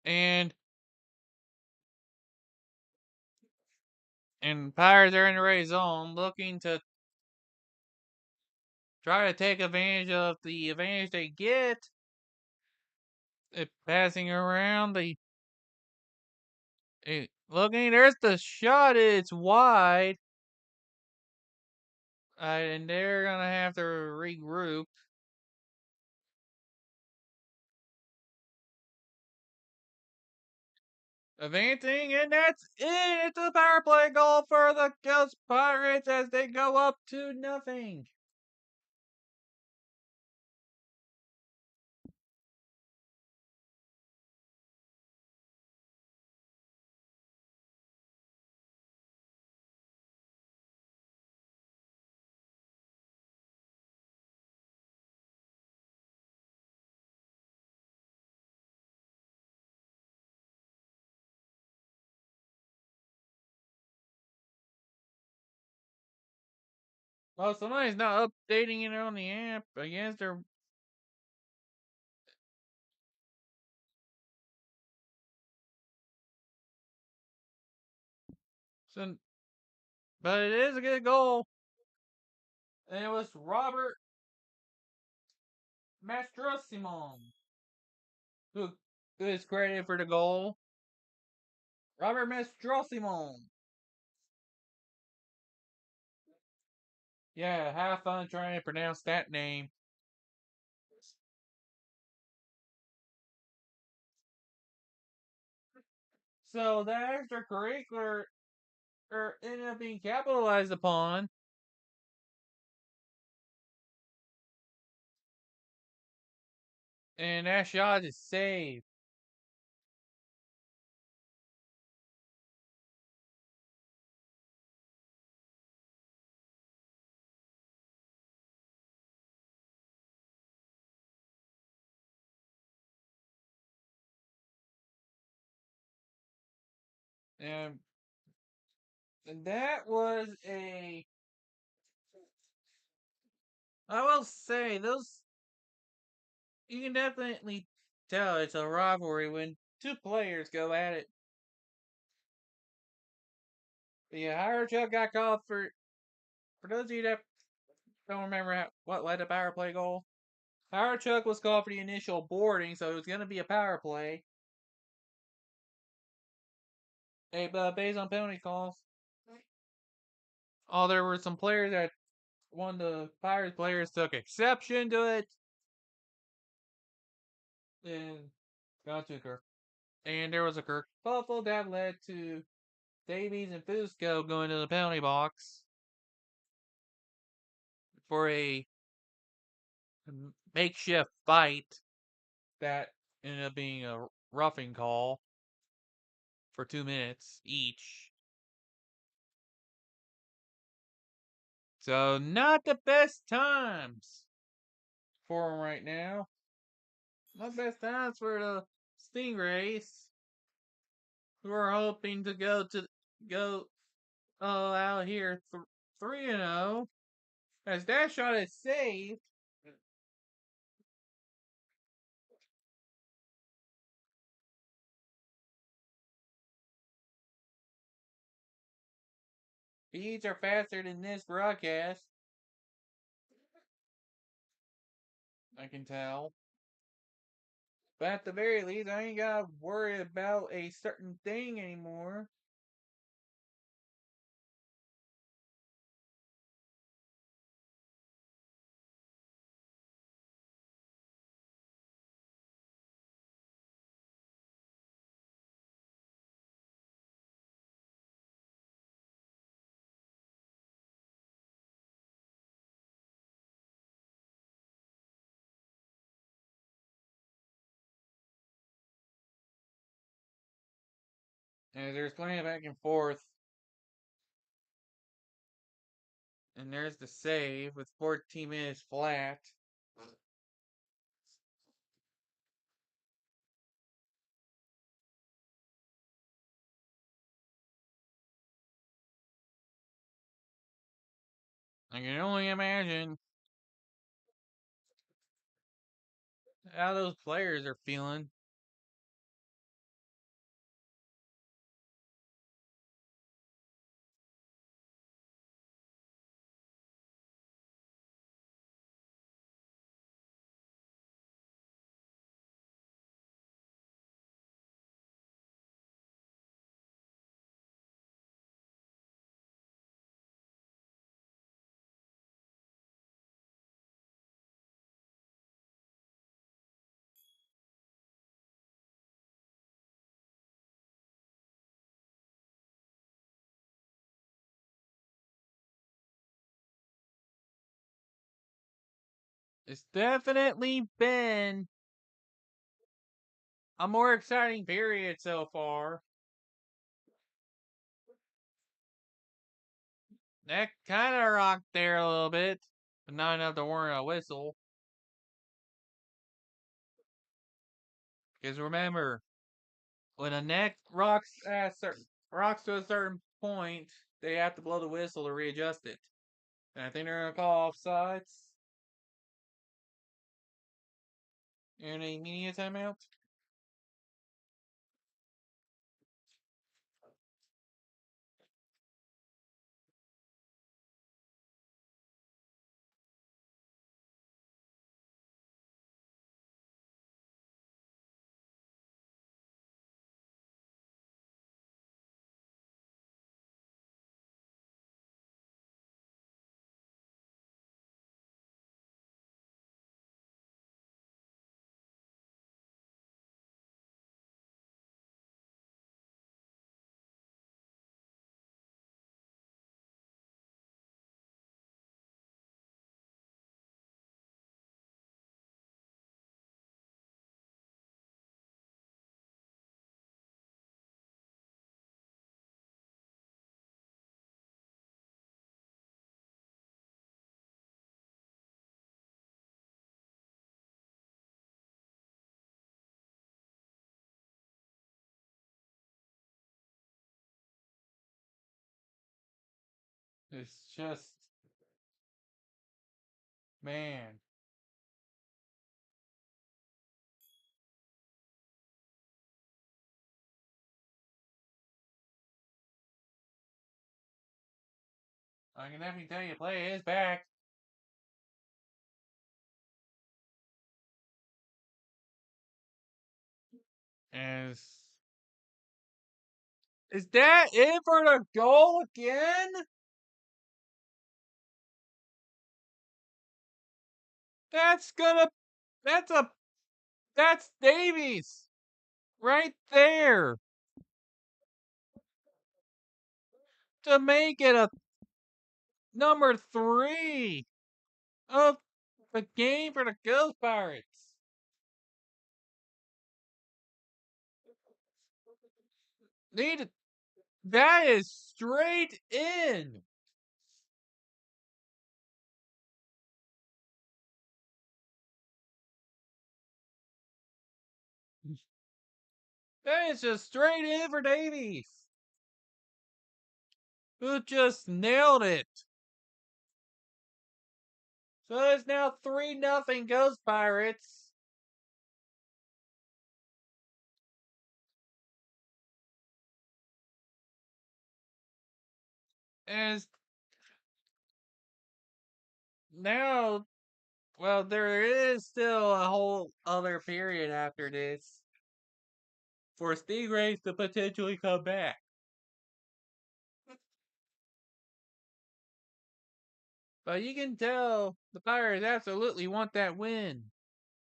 And Pirates are in the red zone looking to try to take advantage of the advantage they get. Passing around looking, there's the shot. It's wide. And they're gonna have to regroup. Advancing, and that's it. It's a power play goal for the Ghost Pirates as they go up 2-0. Well, somebody's not updating it on the app. I guess they're. So, but it is a good goal. And it was Robert Mastrosimon who is credited for the goal. Robert Mastrosimon. Yeah, have fun trying to pronounce that name. So the extracurricular ended up being capitalized upon. And that shot is saved. And that was a. I will say, those. You can definitely tell it's a rivalry when two players go at it. Yeah, Howard got called for. For those of you that don't remember what led to power play goal, Howard was called for the initial boarding, so it was going to be a power play. Based on penalty calls. Oh, there were some players that one of the Pirates players took exception to it. And got to Kirk. And there was a kerfuffle that led to Davies and Fusco going to the penalty box for a makeshift fight that ended up being a roughing call for 2 minutes each. So not the best times for them right now. Not the best times for the Stingrays, who are hoping to go out here 3-0 as that shot is saved. Beats are faster than this broadcast. I can tell. But at the very least, I ain't gotta worry about a certain thing anymore. As there's plenty of back and forth. And there's the save with 14 minutes flat. I can only imagine how those players are feeling. It's definitely been a more exciting period so far. That kind of rocked there a little bit, but not enough to warrant a whistle. Because remember, when a neck rocks to a certain point, they have to blow the whistle to readjust it. And I think they're gonna call offsides. And a media timeout. It's just, man. I can definitely tell you, play is back. As is that it for the goal again? That's gonna. That's a. That's Davies right there to make it a number 3 of the game for the Ghost Pirates. Need that is straight in. That is just straight in for Davies, who just nailed it. So it's now 3-0 Ghost Pirates. As now, well, there is still a whole other period after this for Stingrays to potentially come back. But you can tell the Pirates absolutely want that win.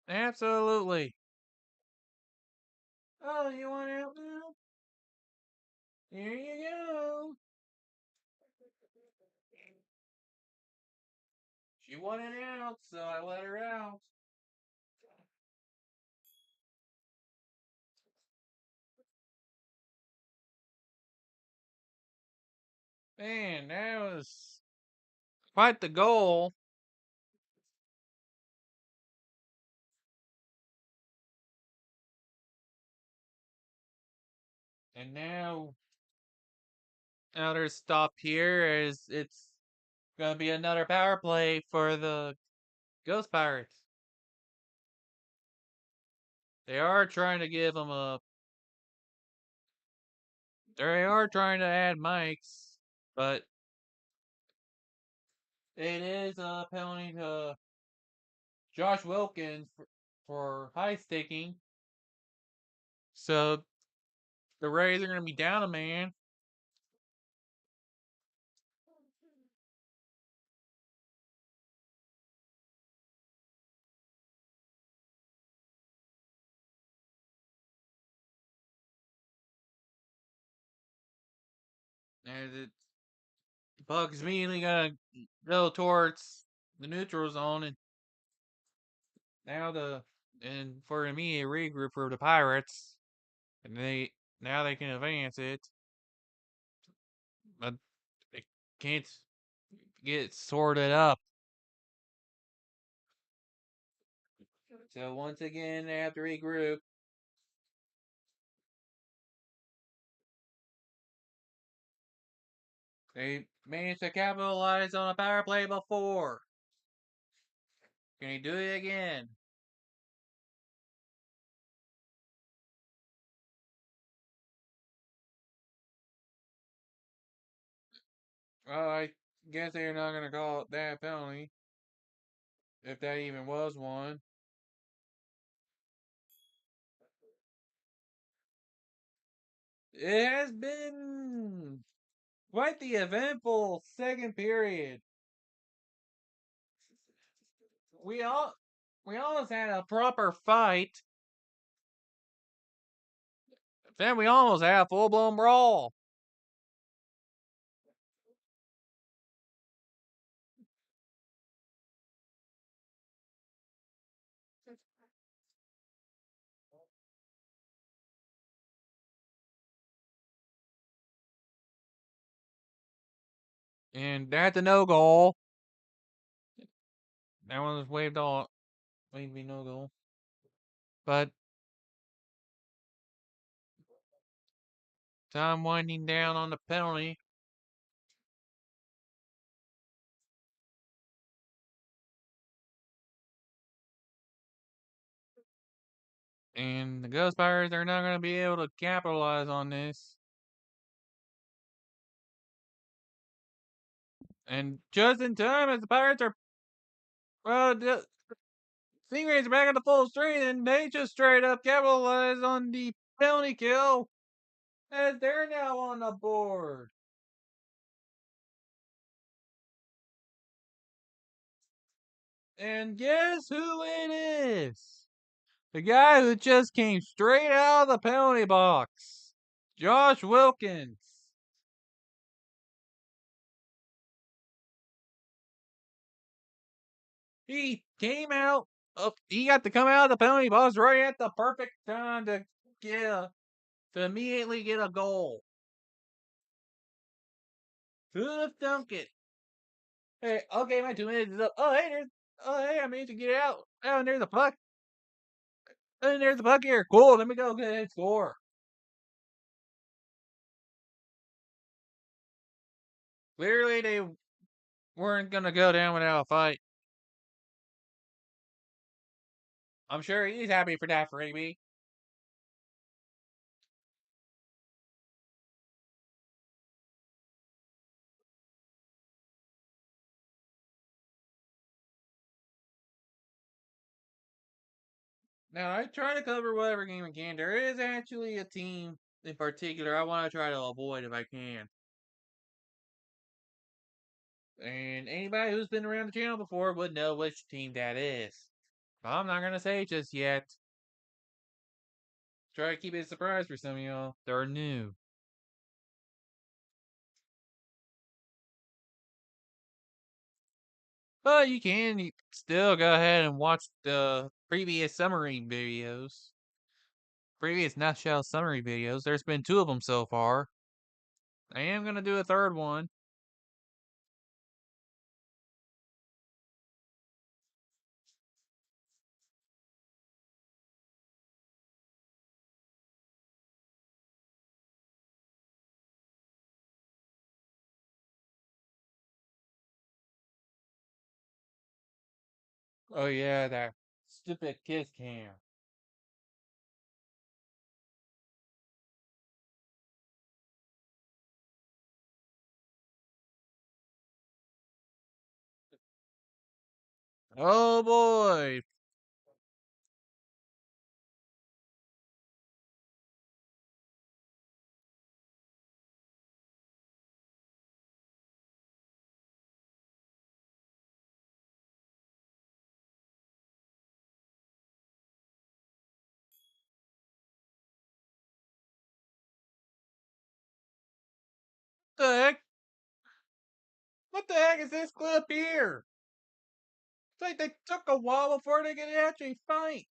Absolutely. Oh, you want out now? Here you go. She wanted out, so I let her out. Man, that was Fight the goal. And now they're stopped here as it's gonna be another power play for the Ghost Pirates. They are trying to give them a. They are trying to add mics, but it is a penalty to Josh Wilkins for high sticking. So the Rays are going to be down a man. And the Buck's immediately going to go towards the neutral zone. And now and for immediate regroup for the Pirates. And now they can advance it. But they can't get sorted up. So once again, they have to regroup. They managed to capitalize on a power play before. Can he do it again? Well, I guess they're not going to call it that penalty. If that even was one. It has been quite the eventful second period. We all we almost had a proper fight. Then we almost had a full blown brawl. And that's a no goal. That one was waved off. Waved to be no goal. But time winding down on the penalty. And the Ghost Pirates are not going to be able to capitalize on this. And just in time as the Pirates are. Well, the Stingrays are back on the full strength, and they just straight up capitalize on the penalty kill as they're now on the board. And guess who it is? The guy who just came straight out of the penalty box. Josh Wilkins. He came out. He got to come out of the penalty box right at the perfect time to immediately get a goal. Who'd have thunk it? Hey, okay, my 2 minutes is up. Oh, hey, I managed to get out. Oh, and there's a puck. And there's a puck here. Cool, let me go get and score. Clearly, they weren't going to go down without a fight. I'm sure he's happy for that, Freebie. Now, I try to cover whatever game I can. There is actually a team in particular I want to try to avoid if I can. And anybody who's been around the channel before would know which team that is. But I'm not going to say just yet. Try to keep it a surprise for some of y'all. They're new. But you can still go ahead and watch the previous summary videos. Previous nutshell summary videos. There's been 2 of them so far. I am going to do a third one. Oh yeah, that stupid kiss cam. Oh boy. The heck? What the heck is this clip here? It's like they took a while before they could actually fight.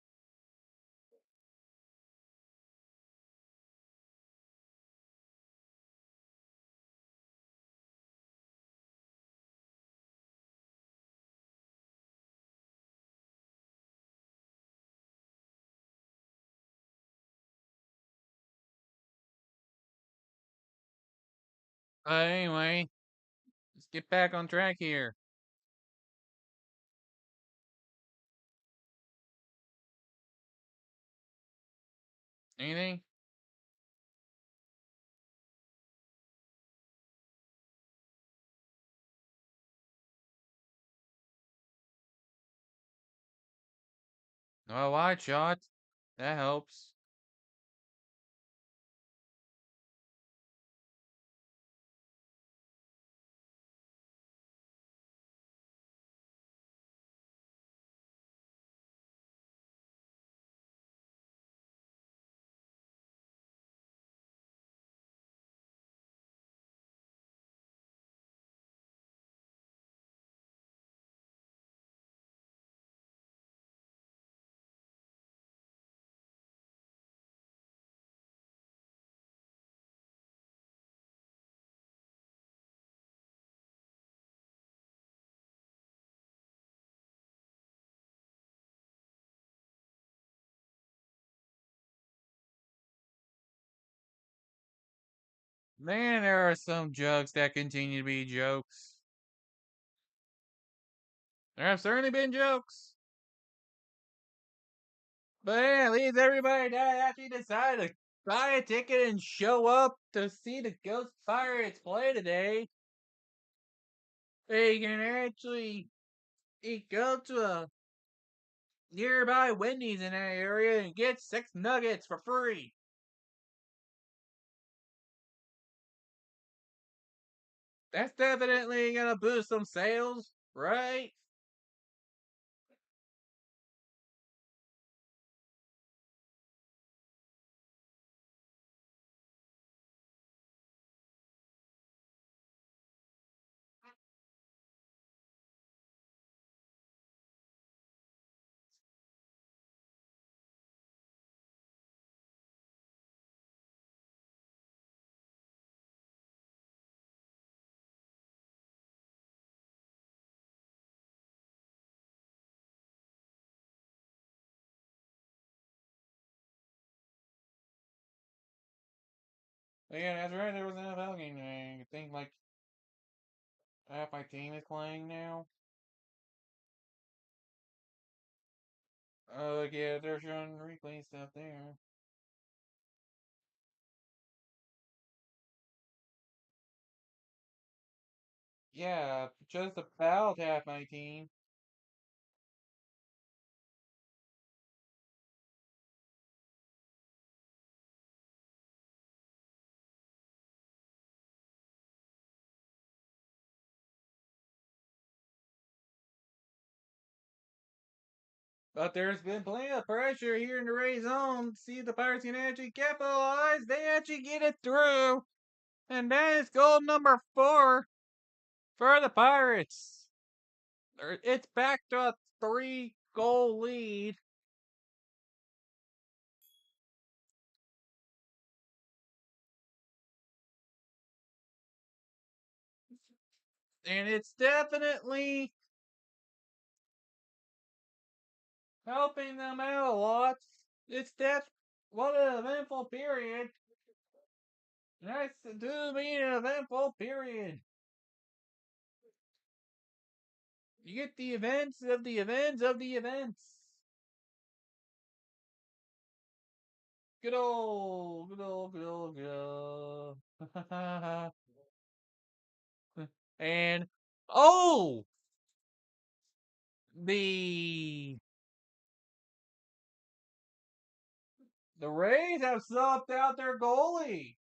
Anyway, let's get back on track here. Anything? No wide shot. That helps. Man, there are some jokes that continue to be jokes. There have certainly been jokes. But yeah, at least everybody that actually decided to buy a ticket and show up to see the Ghost Pirates play today. They can actually go to a nearby Wendy's in that area and get 6 nuggets for free. That's definitely gonna boost some sales, right? Yeah, that's right. There was an NFL game today. I think like half my team is playing now. Oh, yeah, they're showing replay stuff there. Yeah, just about half my team. But there's been plenty of pressure here in the Ray Zone. See if the Pirates can actually capitalize. They actually get it through. And that is goal number 4 for the Pirates. It's back to a 3-goal lead. And it's definitely helping them out a lot. It's that what an eventful period. Nice to do be an eventful period. You get the events of the events of the events. Good old, good old, good old, good old. And oh, the the Rays have subbed out their goalie.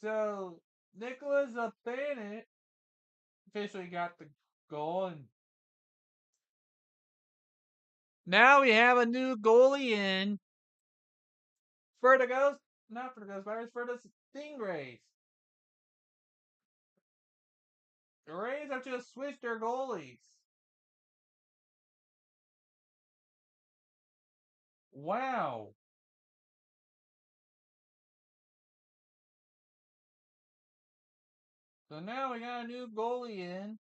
So Nicholas Bennett officially got the goal, and now we have a new goalie in for the Ghost, not for the Ghostbusters, for the Stingrays. The Rays have just switched their goalies. Wow. So now we got a new goalie in.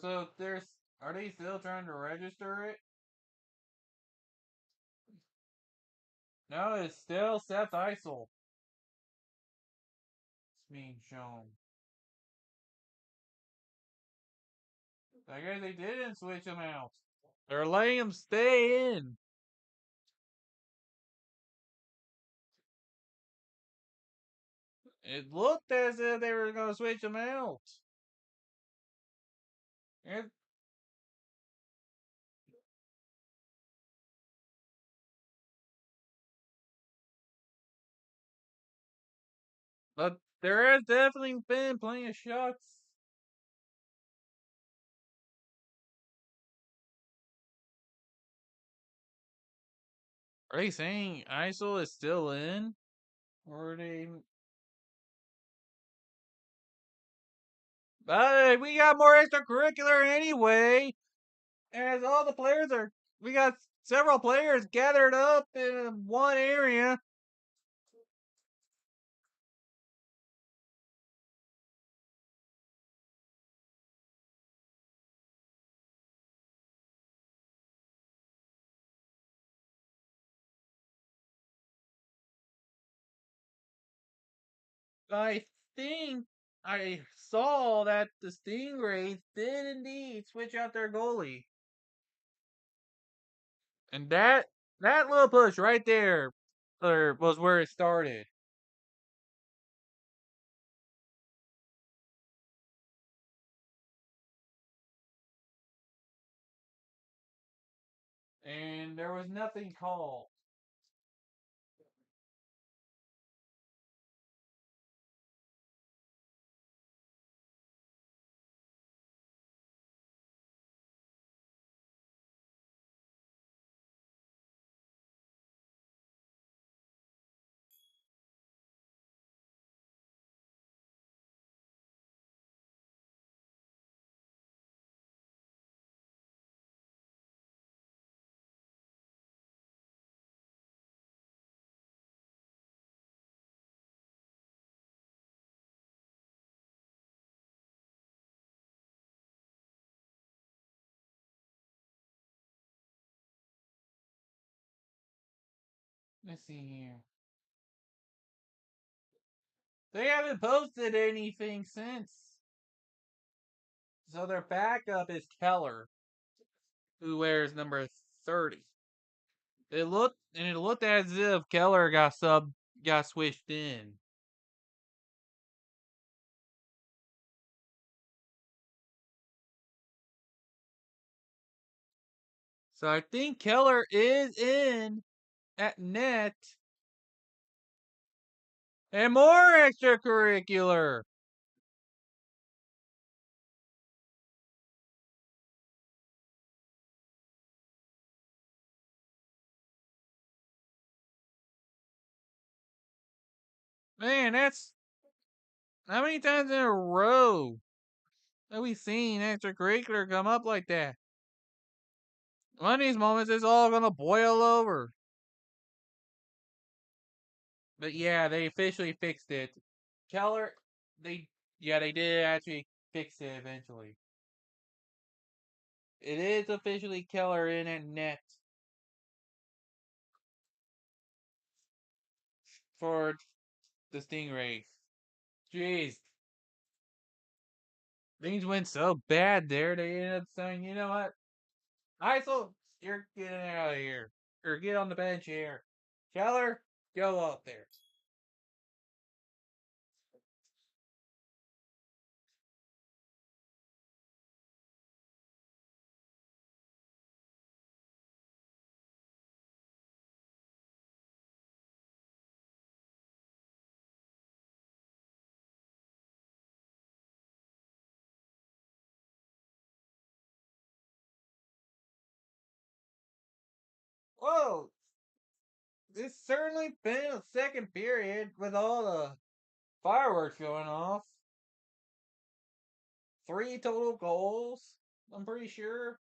So there's, are they still trying to register it? No, it's still Seth Eisel. It's being shown. I guess they didn't switch him out. They're letting him stay in. It looked as if they were going to switch him out. It, but there has definitely been plenty of shots. Are they saying Eisel is still in? Or are they... But we got more extracurricular anyway. As all the players are... We got several players gathered up in one area. I think I saw that the Stingrays did indeed switch out their goalie. And that little push right there was where it started. And there was nothing called. Let's see here. They haven't posted anything since. So their backup is Keller, who wears number 30. It looked as if Keller got switched in. So I think Keller is in at net. And more extracurricular. Man, that's how many times in a row have we seen extracurricular come up like that? One of these moments, it's all gonna boil over. But yeah, they officially fixed it. Keller, they yeah, they did actually fix it eventually. It is officially Keller in at net for the Stingrays. Jeez, things went so bad there. They ended up saying, you know what, ISIL, you're getting out of here, or get on the bench here. Keller, go up there. Whoa, this certainly been a second period with all the fireworks going off. Three total goals, I'm pretty sure.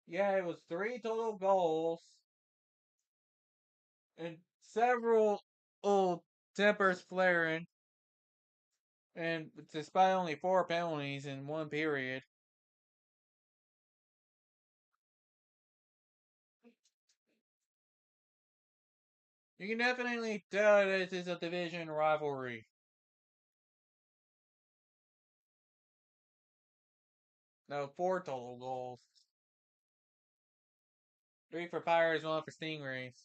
Yeah, it was three total goals and several old tempers flaring, and despite only four penalties in one period, you can definitely tell this is a division rivalry. No, four total goals. Three for Pirates, one for Stingrays.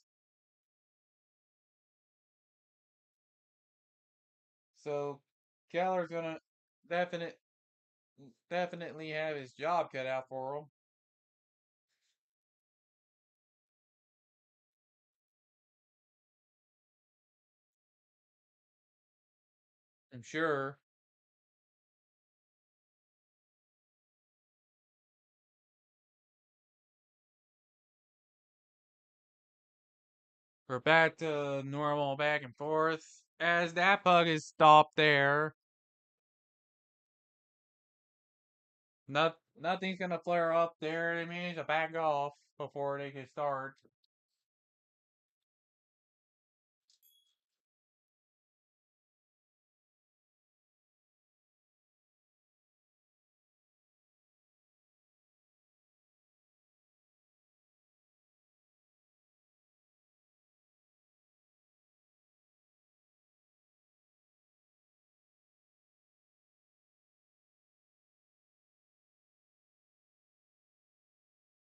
So Keller's gonna definite definitely have his job cut out for him. I'm sure. We're back to normal back and forth. As that puck is stopped there, nothing's gonna flare up there. They manage to back off before they can start.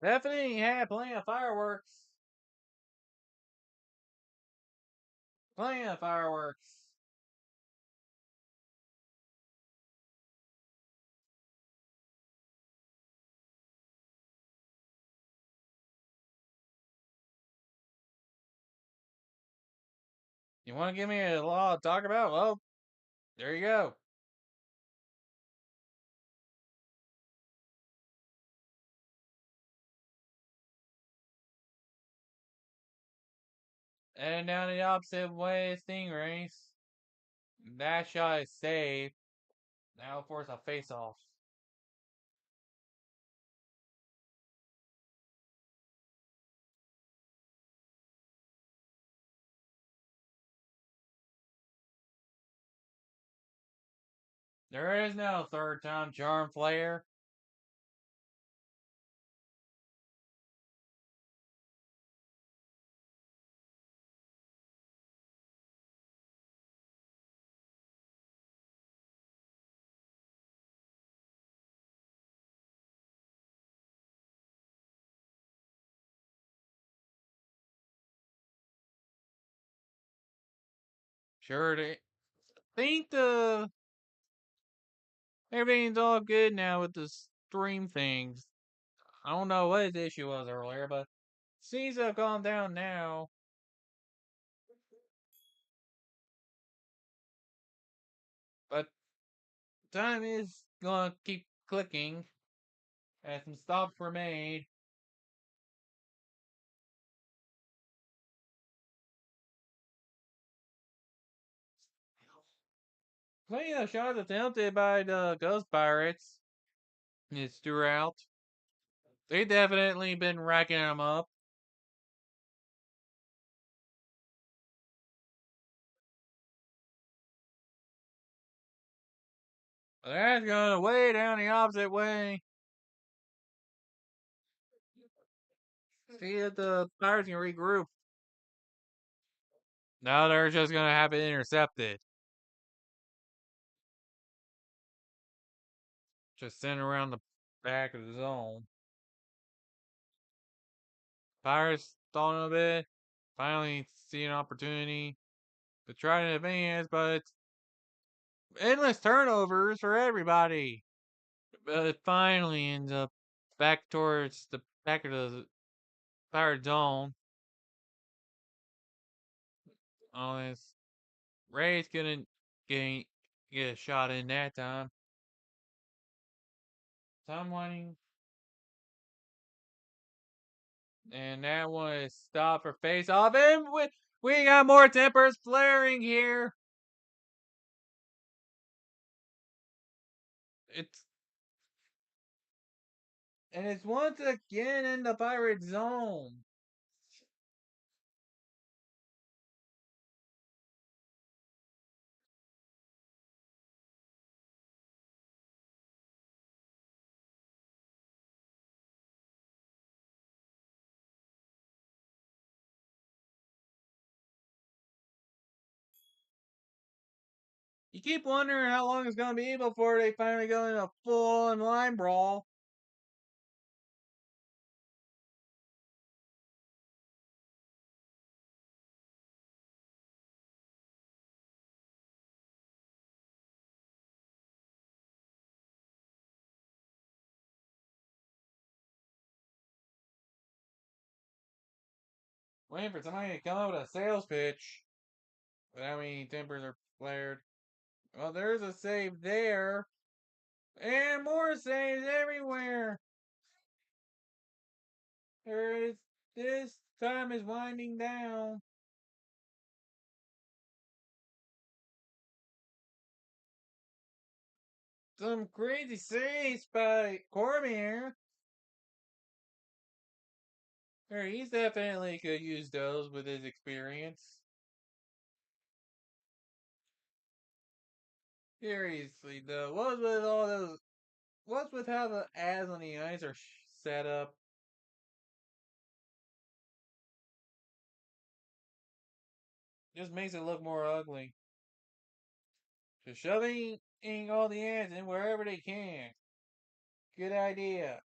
Definitely had plenty of fireworks. Plenty of fireworks. You want to give me a lot to talk about? Well, there you go. And down the opposite way, Stingrays. That shot is saved. Now force a face off. There is no third time charm player. Sure, they think everything's all good now with the stream things. I don't know what his issue was earlier, but seems to have calmed down now. But time is gonna keep clicking as some stops were made. Plenty of shots attempted by the Ghost Pirates. It's throughout. They definitely been racking them up. That's going way down the opposite way. See if the Pirates can regroup. Now they're just going to have it intercepted. Just sent around the back of the zone. Pirates stalling a bit. Finally see an opportunity to try to advance, but it's endless turnovers for everybody. But it finally ends up back towards the back of the Pirate zone. Honest. Ray's gonna get, get a shot in that time. Time winding. And that one is stopped for face off. And we got more tempers flaring here. It's and it's once again in the Pirate zone. You keep wondering how long it's gonna be before they finally go in a full-on line brawl. Waiting for somebody to come up with a sales pitch. Without any tempers are flared. Well, there's a save there. And more saves everywhere. There is this time is winding down. Some crazy saves by Cormier. He's definitely could use those with his experience. Seriously though, what's with all those? What's with how the ads on the ice are set up? Just makes it look more ugly. Just shoving all the ads in wherever they can. Good idea.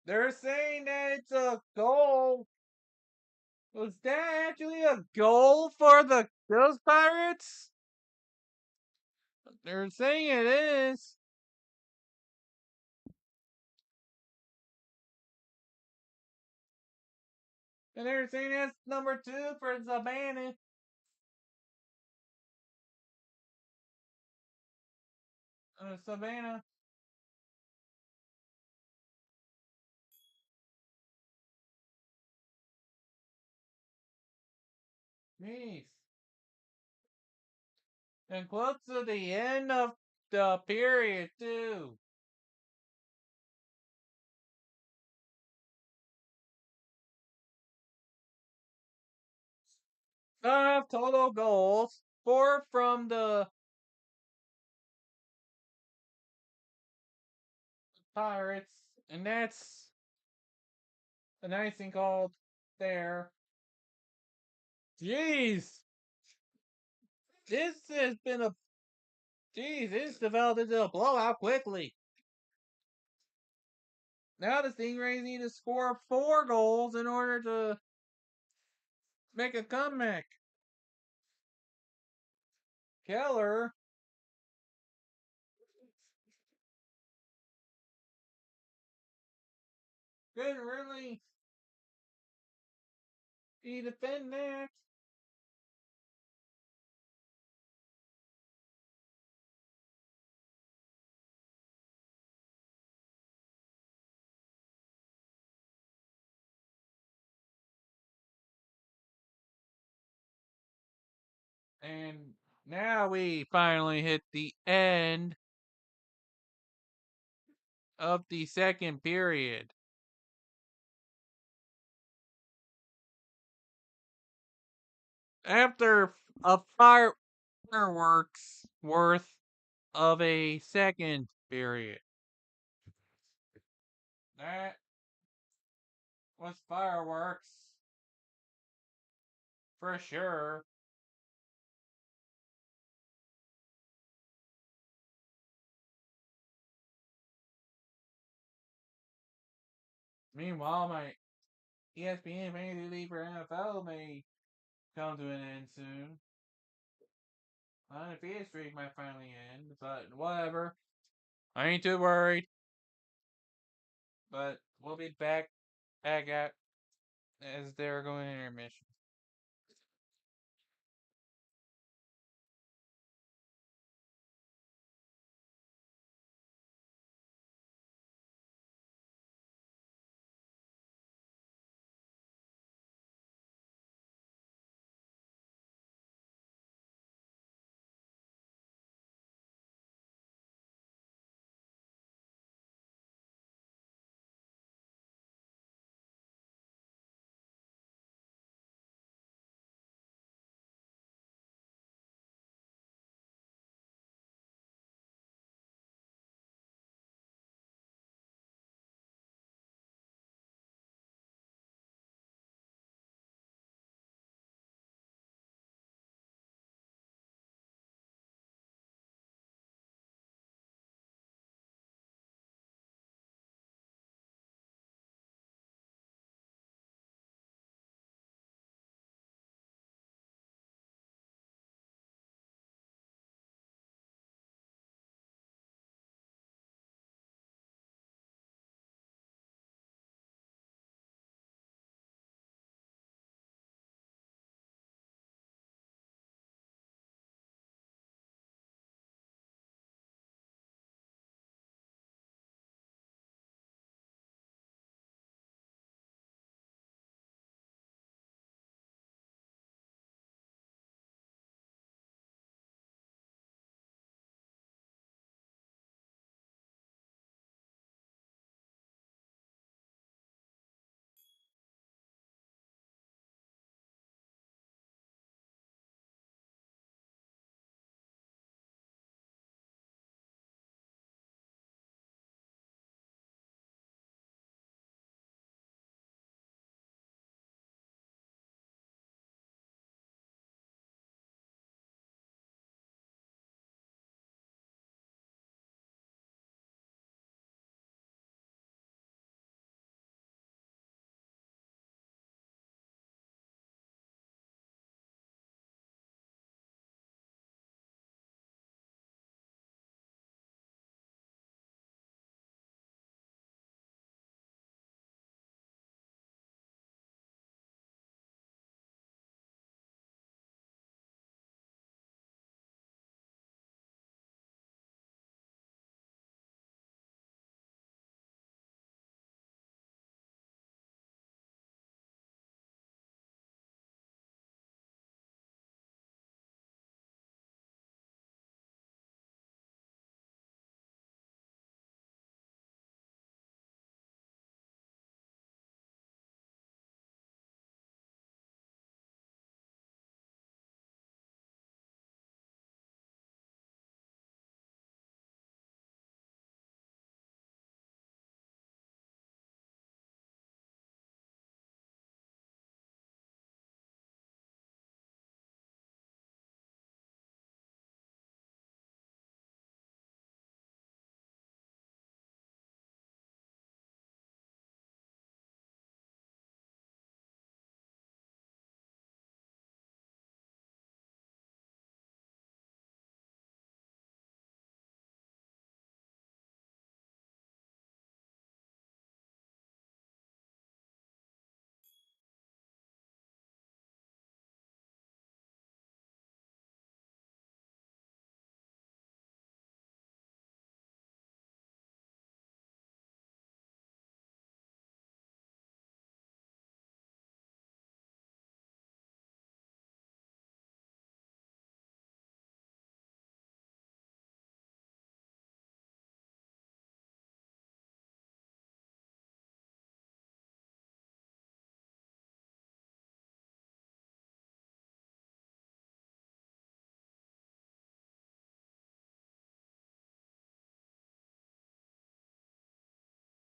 They're saying that it's a goal. Was that actually a goal for the Ghost Pirates? They're saying it is. And they're saying that's number 2 for Savannah. Savannah. Jeez. And close to the end of the period, too. 5 total goals. 4 from the Pirates. And that's a nice thing called there. Jeez. This has been a. Jeez, this developed into a blowout quickly. Now the Stingrays need to score 4 goals in order to make a comeback. Keller couldn't really defend that. And Now we finally hit the end of the second period. After a fireworks worth of a second period. That was fireworks for sure. Meanwhile, my ESPN fantasy league for NFL may come to an end soon. My undefeated streak might finally end, but whatever. I ain't too worried. But we'll be back at as they're going to intermission.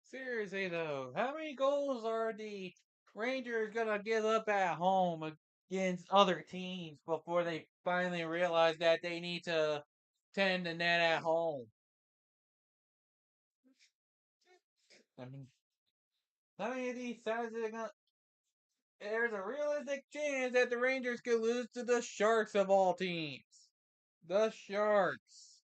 Seriously though, how many goals are the Rangers gonna give up at home against other teams before they finally realize that they need to tend the net at home? I mean, how many of these sides are they gonna? There's a realistic chance that the Rangers could lose to the Sharks of all teams. The Sharks.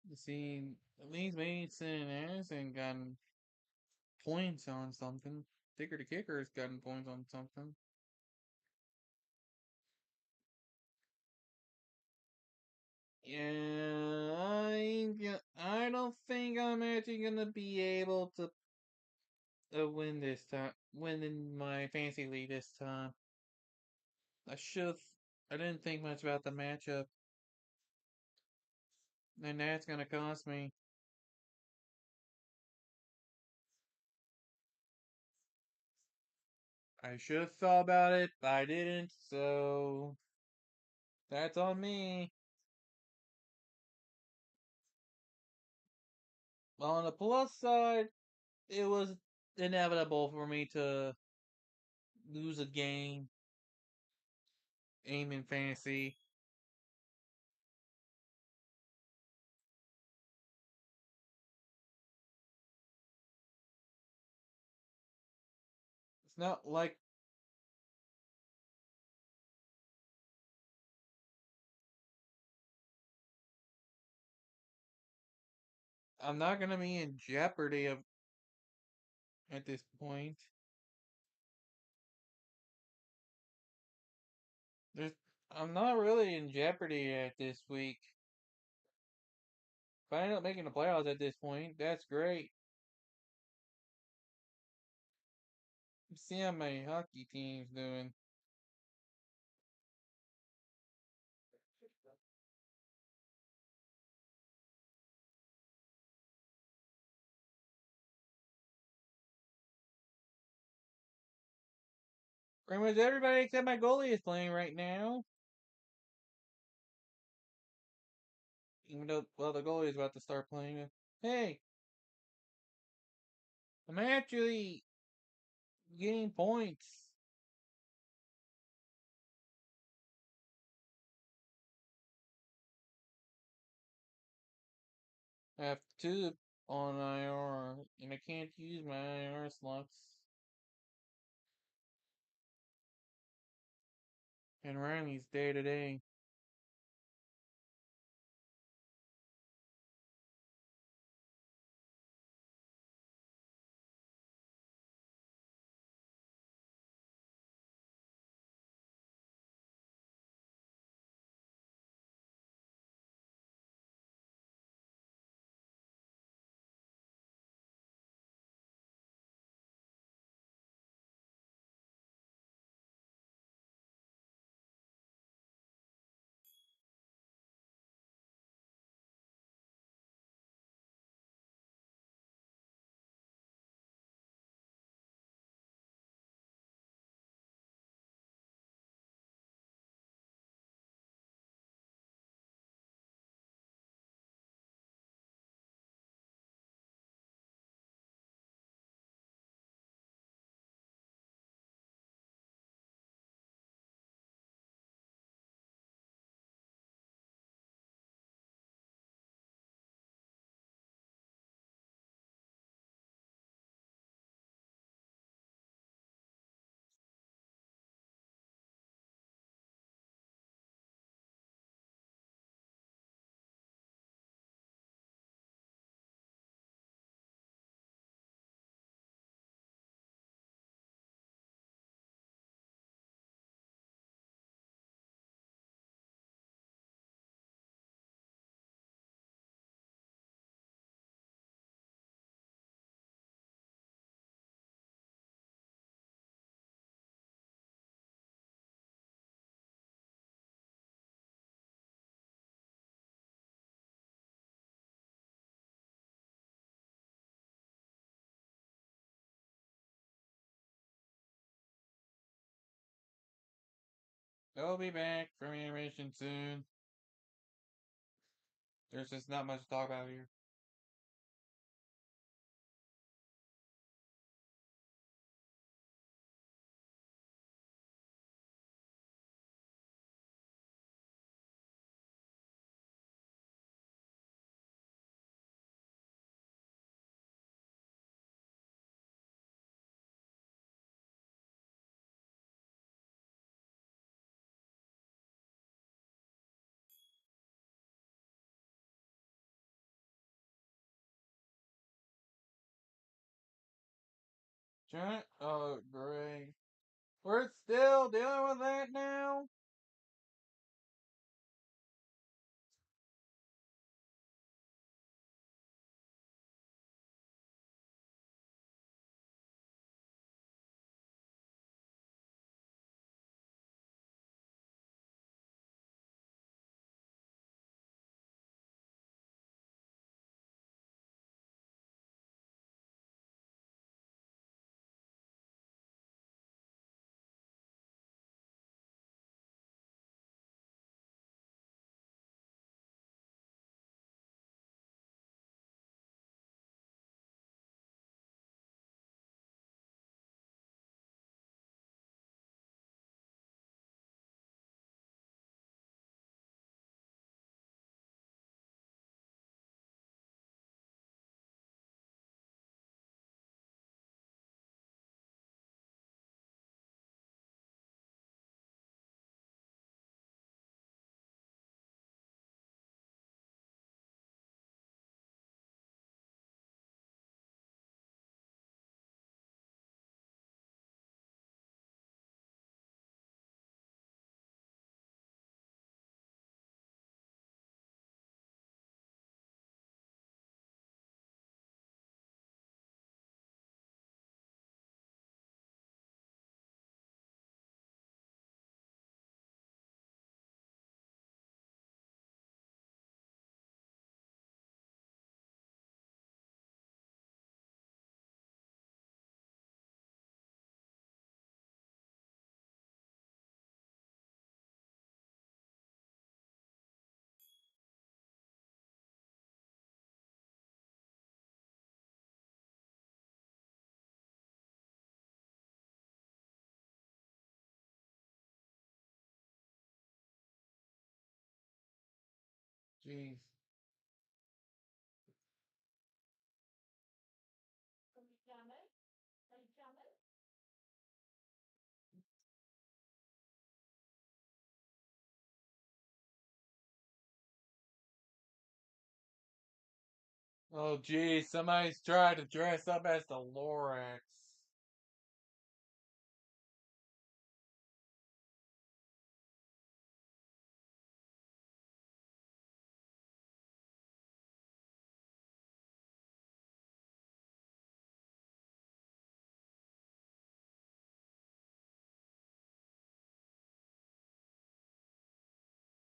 You see, at least Mason and Anderson gotten points on something. Ticker the Kicker's gotten points on something. Yeah, I don't think I'm actually gonna be able to win this time. Win in my fantasy league this time. I should. I didn't think much about the matchup, and that's gonna cost me. I should have thought about it, but I didn't. So that's on me. On the plus side, it was inevitable for me to lose a game, aim in fantasy. It's not like I'm not gonna be in jeopardy of at this point. There's, I'm not really in jeopardy at this week. If I end up making the playoffs at this point, that's great. See how my hockey team's doing. Pretty much everybody except my goalie is playing right now. Even though, well, the goalie is about to start playing. Hey, I'm actually getting points. I have two on IR, and I can't use my IR slots. And Riley's day to day. They'll be back from intermission soon. There's just not much to talk about here. Giant? Oh, great. We're still dealing with that now? Jeez. Oh, geez, somebody's tried to dress up as the Lorax.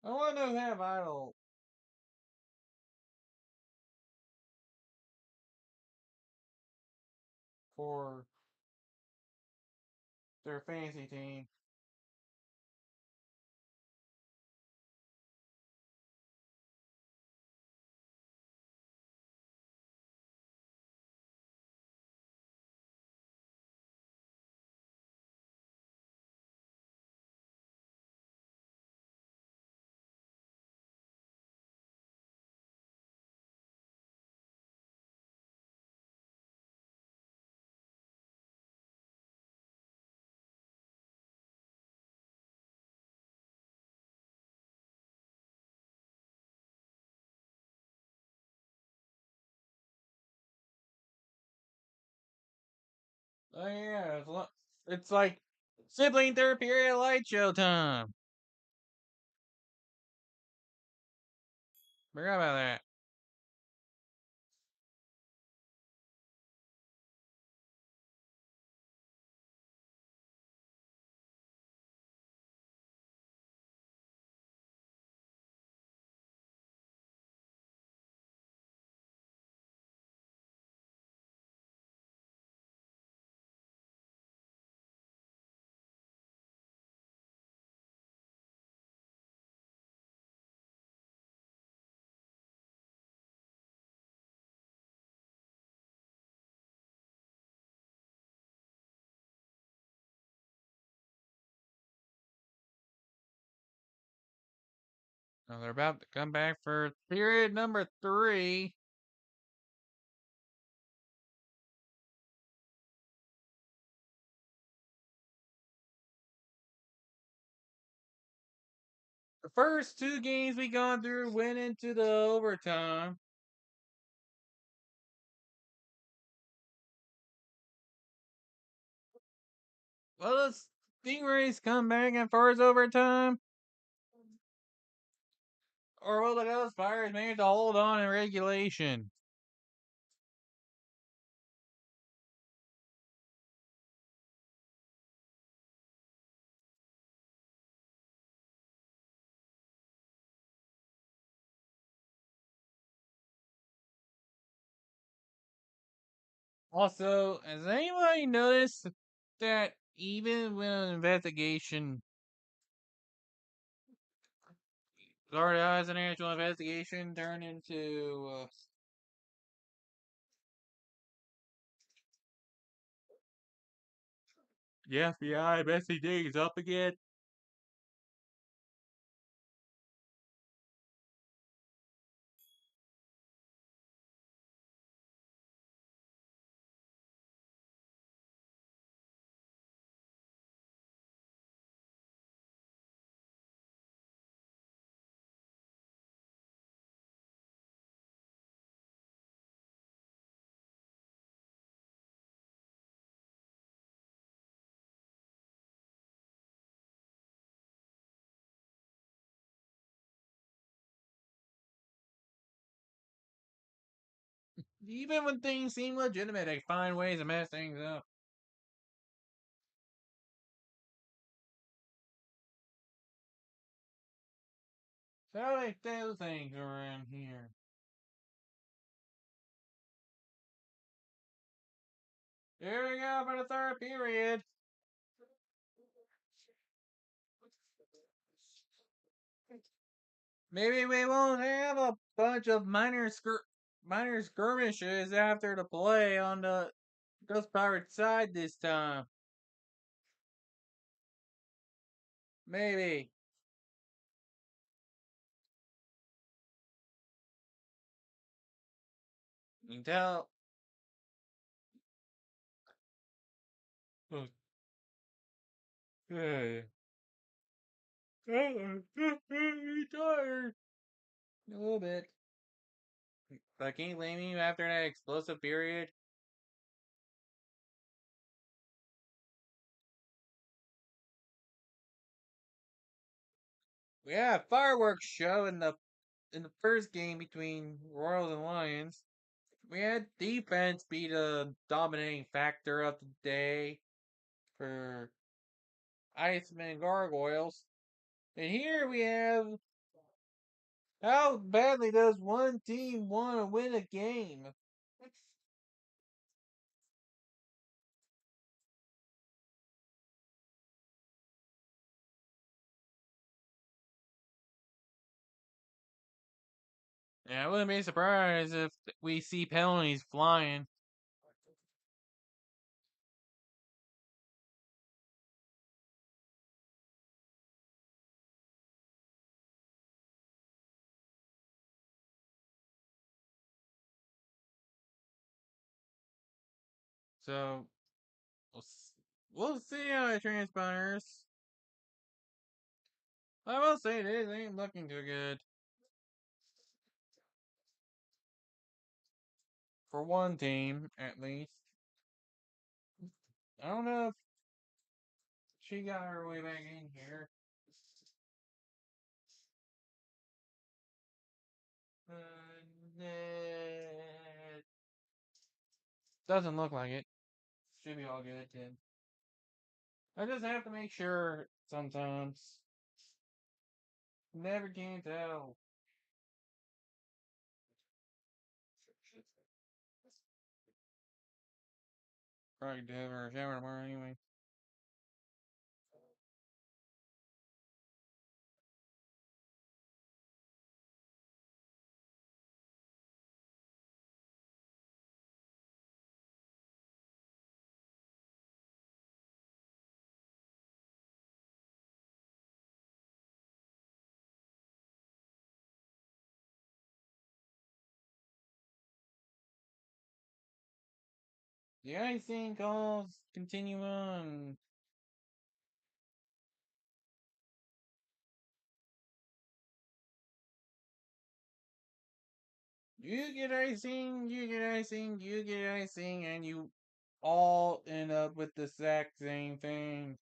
I want to have idol for their fantasy team. Oh yeah, it's like sibling therapy area light show time. Forgot about that. Now they're about to come back for period number 3. The first 2 games we gone through went into the overtime. Well, the Stingrays come back in first overtime. Or will the Ghost Fires manage to hold on in regulation? Also, has anybody noticed that even when an investigation started out as an actual investigation turned into the FBI investigating is up again? Even when things seem legitimate, they find ways to mess things up. So they do things around here. Here we go for the third period. Maybe we won't have a bunch of minor skirmishes after the play on the Ghost Pirate side this time. Maybe. You can tell. Oh, hey. I'm tired. A little bit. But can you blame me after that explosive period? We had a fireworks show in the first game between Royals and Lions. We had defense be the dominating factor of the day for Iceman and Gargoyles. And here we have how badly does one team want to win a game? Yeah, I wouldn't be surprised if we see penalties flying. So we'll see how it transpires. I will say this ain't looking too good. For one team, at least. I don't know if she got her way back in here. It doesn't look like it. Should be all good then. I just have to make sure sometimes. Never can tell. Probably do have her shower tomorrow anyway. The icing calls continue on. You get icing, you get icing, you get icing, and you all end up with the exact same thing.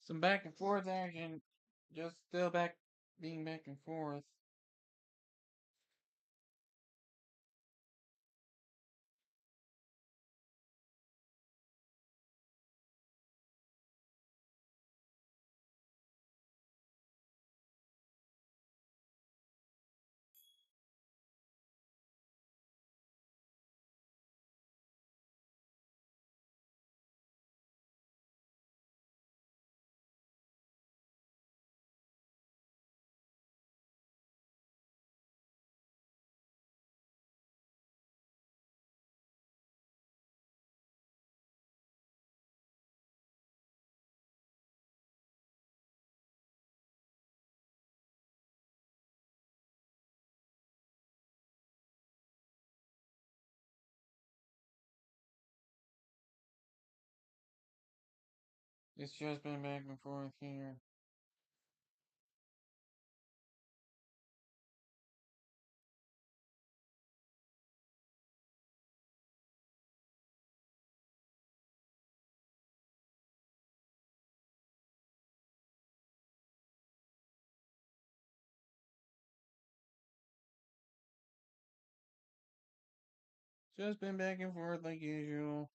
Some back and forth action, just still being back and forth. It's just been back and forth here. Just been back and forth like usual.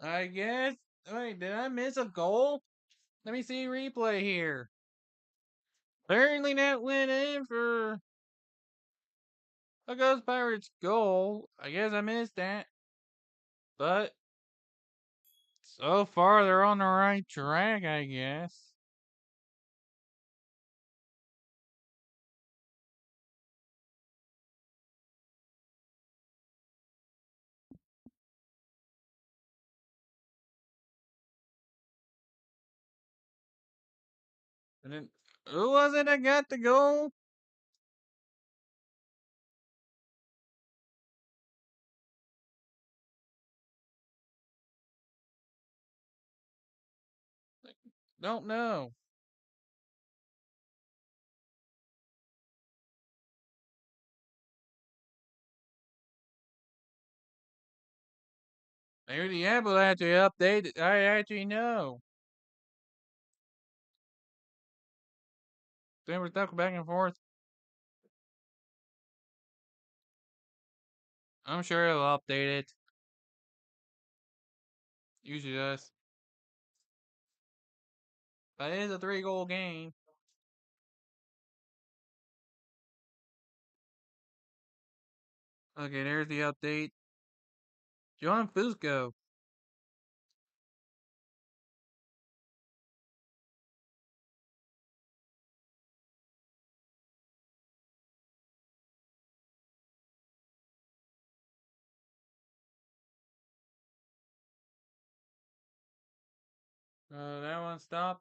I guess. Wait, did I miss a goal? Let me see replay here. Apparently that went in for a Ghost Pirates goal. I guess I missed that. But so far they're on the right track, I guess. And then, who was it that got the goal? Don't know. Maybe the Apple actually updated. I actually know. Then we're stuck back and forth. I'm sure it'll update it. Usually does. But it is a 3-goal game. Okay, there's the update. John Fusco. That one stopped.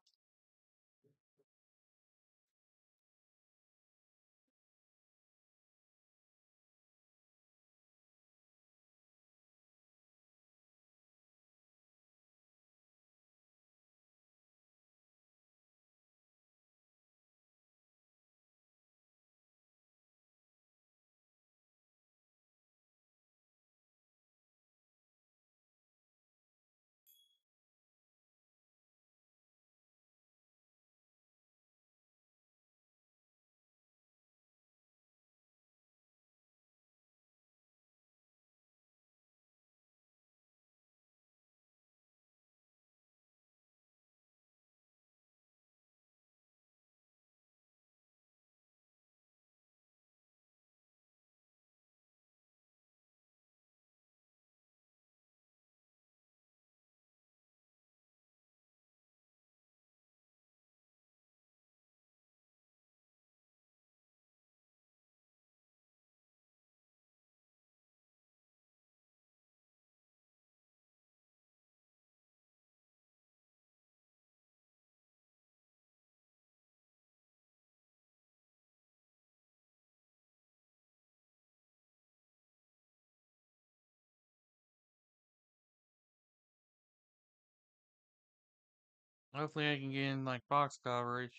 Hopefully I can get in like Fox coverage.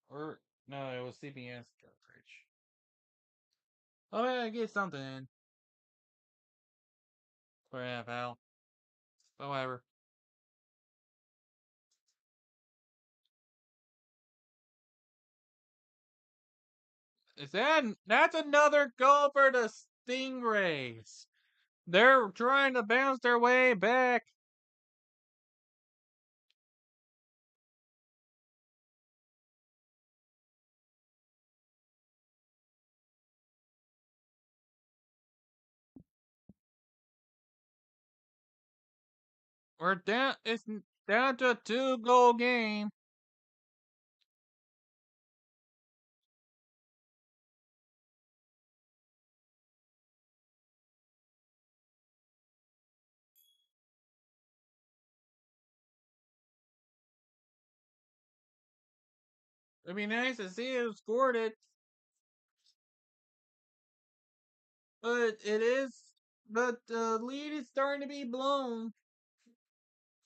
Or no, it was CBS coverage. Oh yeah, I get something in. For NFL. However. That's another goal for the Stingrays. They're trying to bounce their way back. We're down. It's down to a 2-goal game. It'd be nice to see who scored it, but it is. But the lead is starting to be blown.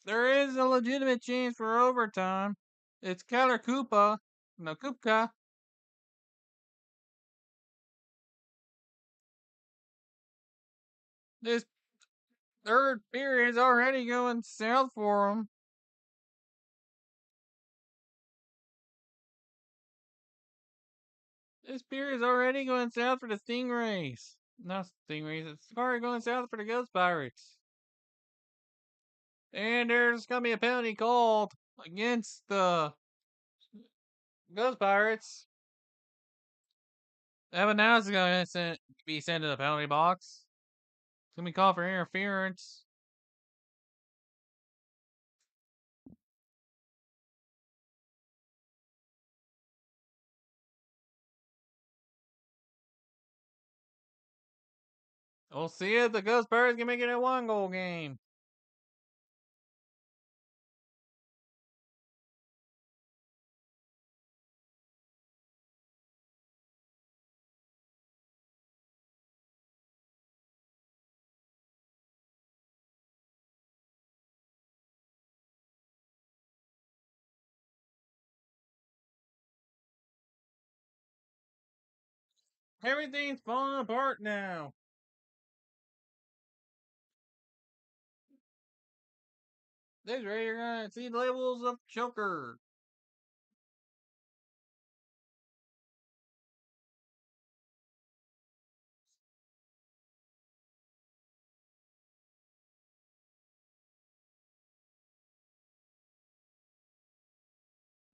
There is a legitimate chance for overtime. It's Keller Koopa. No, Kupka. This third period is already going south for them. This period is already going south for the Stingrays. Not Stingrays, it's already going south for the Ghost Pirates. And there's going to be a penalty called against the Ghost Pirates. Evan now is going to be sent to the penalty box. It's going to be called for interference. We'll see if the Ghost Pirates can make it a 1-goal game. Everything's falling apart now. This right, you're going to see labels of choker.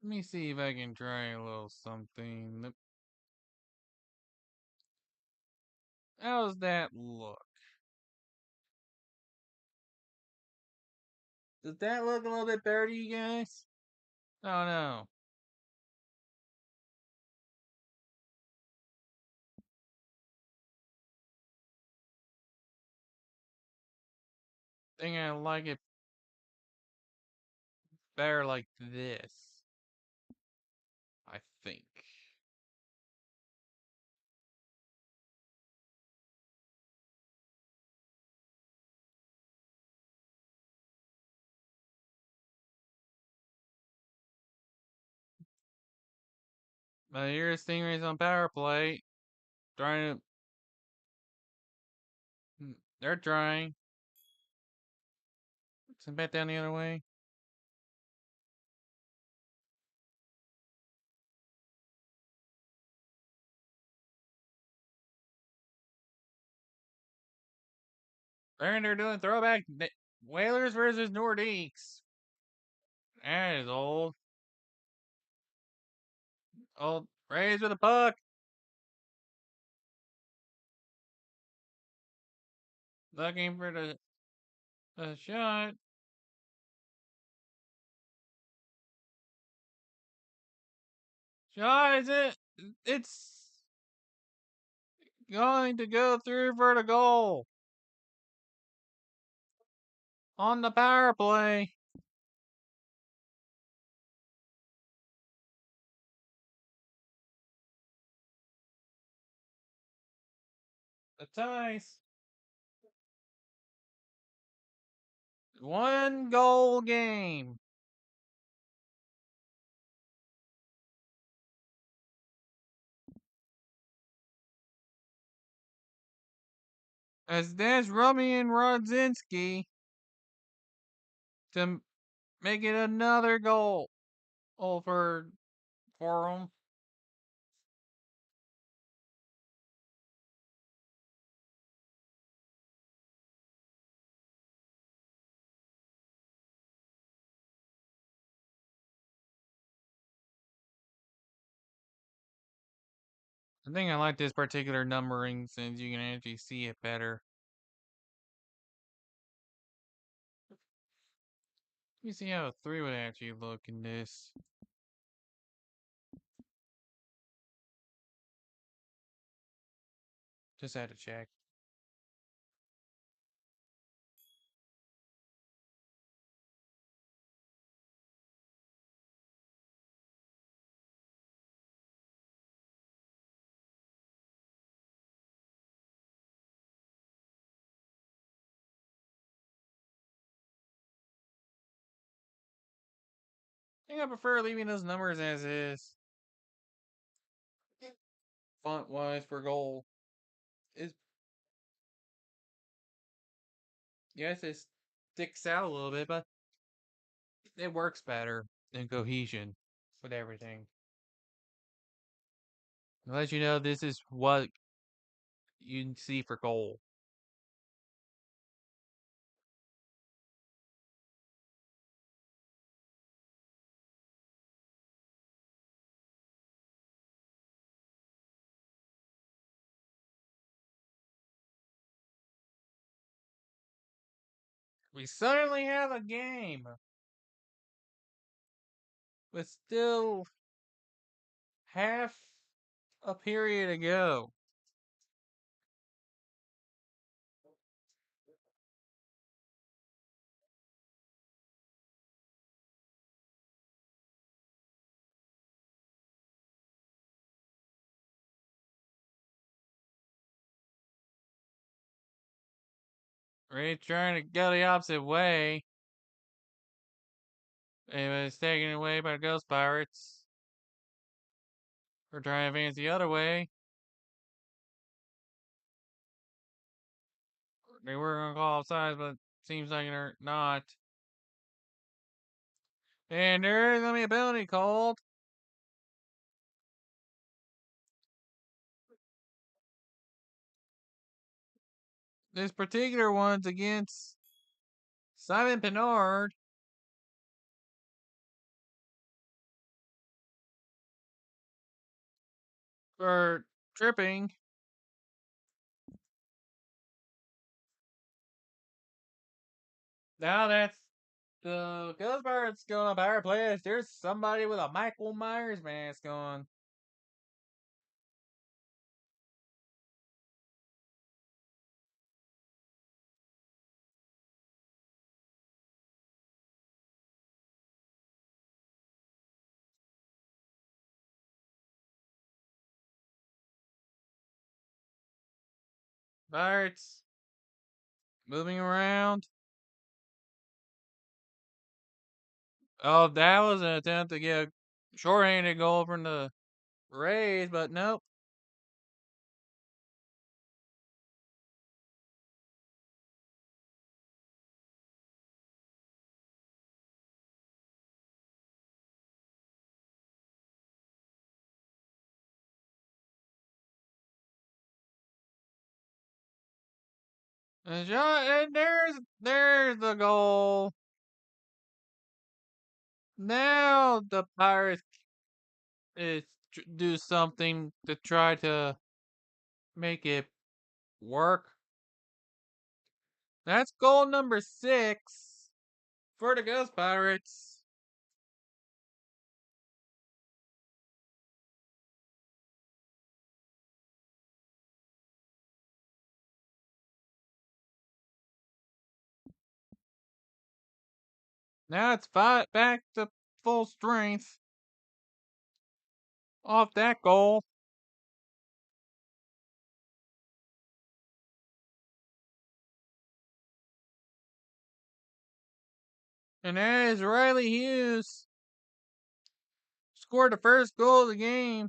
Let me see if I can try a little something. How's that look? Does that look a little bit better to you guys? Oh no. I think I like it better like this. I think. But here's Stingrays on power play. Trying to. They're trying. Send back down the other way. They're doing throwback Whalers versus Nordiques. That is old. Old Rays with a puck. Looking for the shot. Shot is it? It's going to go through for the goal. On the power play. The ties. 1 goal game. As there's Rummy and Rodzinski to make it another goal. For them. I think I like this particular numbering since you can actually see it better. Let me see how a 3 would actually look in this. Just had to check. I think I prefer leaving those numbers as is. Font wise for goal. Is yes, it sticks out a little bit, but it works better than cohesion with everything. It lets you know this is what you see for goal. We suddenly have a game with still half a period ago. We're trying to go the opposite way. It was taken away by the Ghost Pirates. We're trying to advance the other way. They were going to call offsides, but seems like they're not. And there is going to be a penalty called. This particular one's against Simon Pinard. for tripping. Now that's the Ghost Pirates going on power play. There's somebody with a Michael Myers mask on. Pirates moving around. Oh, that was an attempt to get a short-handed goal from the Rays, but nope. And there's the goal. Now the Pirates is do something to try to make it work. That's goal number 6 for the Ghost Pirates. Now it's back to full strength off that goal. And that is Riley Hughes scored the first goal of the game,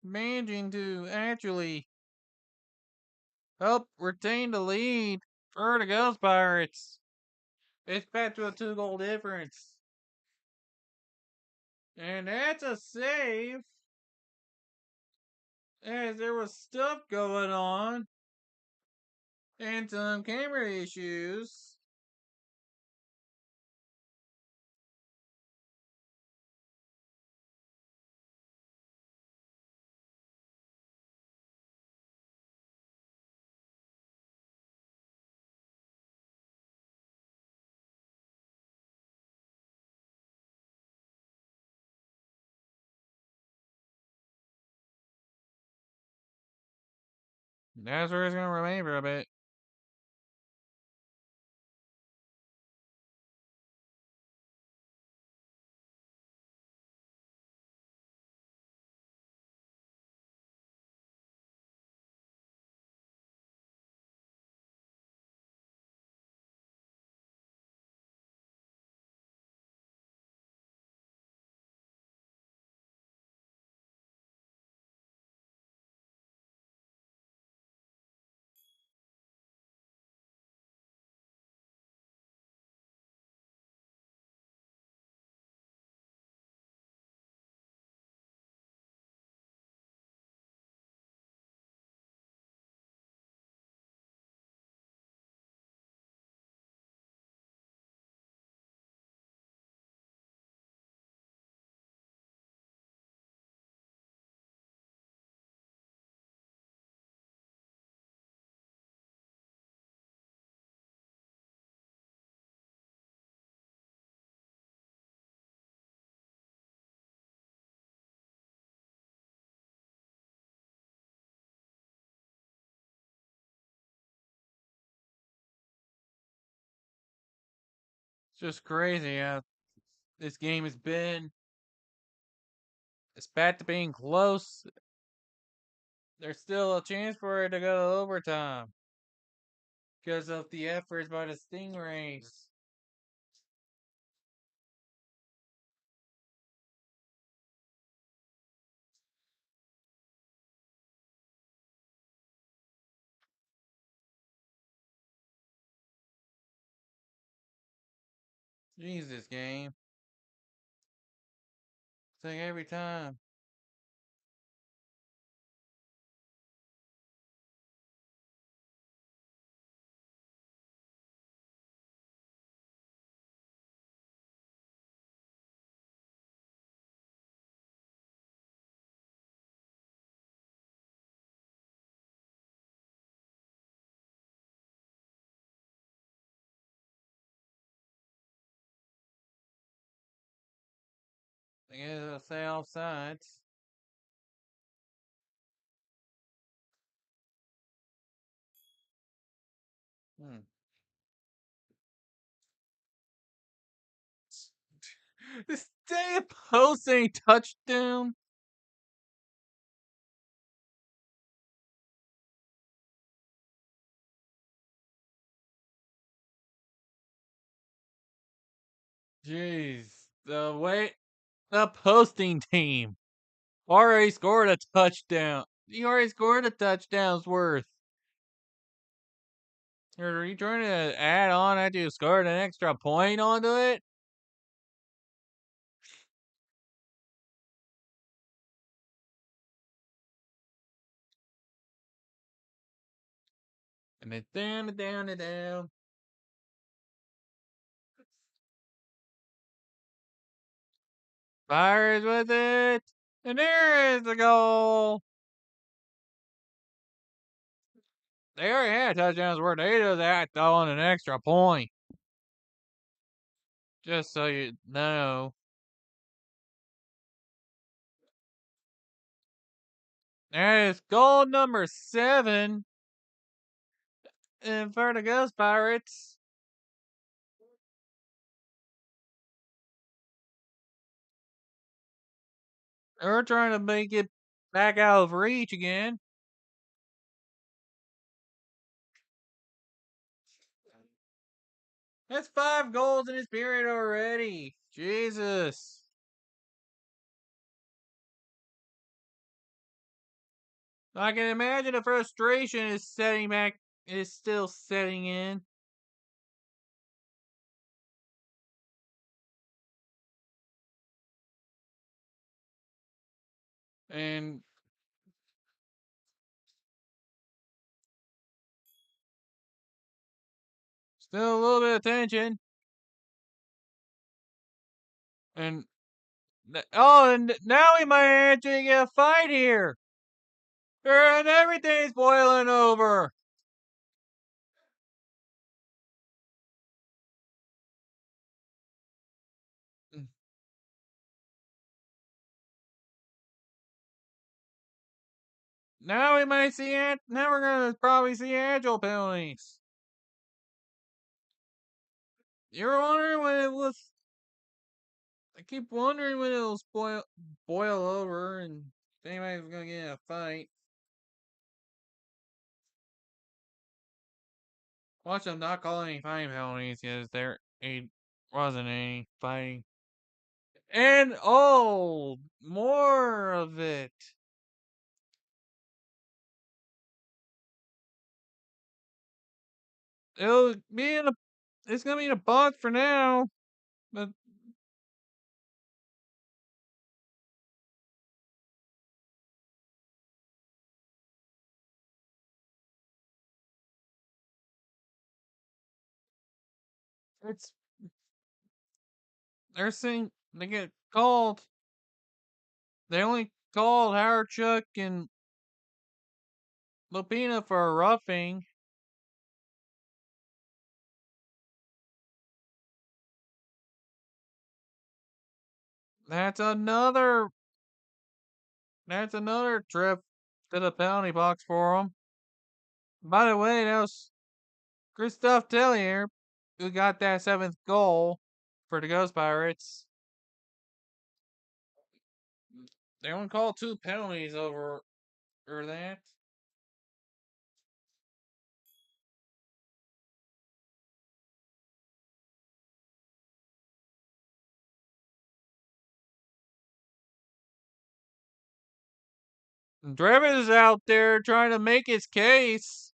managing to actually help retain the lead for the Ghost Pirates. It's back to a 2-goal difference. And that's a save, as there was stuff going on and some camera issues. That's where it's going to remain for a bit. It's just crazy how this game has been. It's back to being close. There's still a chance for it to go to overtime because of the efforts by the Stingrays. Jesus, game. It's like every time. I guess I'll say offsides. Hmm. This day posting touchdown. Jeez. The posting team already scored a touchdown. You already scored a touchdown's worth. Are you trying to add on after you scored an extra point onto it? And it's down and down and down. Fires with it. And there is the goal. They already had touchdowns worth 8 of that, though, on an extra point. Just so you know. That is goal number 7 for the Ghost Pirates. They're trying to make it back out of reach again. That's 5 goals in this period already. Jesus. I can imagine the frustration is still setting in. And still a little bit of tension. And and now we might actually get a fight here. And everything's boiling over. Now we might see it. Now we're gonna probably see agile penalties. You're wondering when it was. I keep wondering when it'll boil over and if anybody's gonna get in a fight. Watch them not call any fighting penalties because there wasn't any fighting. And more of it. It'll be in a. It's gonna be in a box for now, but it's they're saying they get called. They only called Howard Chuck and Lupina for a roughing. That's another. That's another trip to the penalty box for them. By the way, that was Christophe Tellier who got that 7th goal for the Ghost Pirates. They only called 2 penalties over that. Drevis is out there trying to make his case.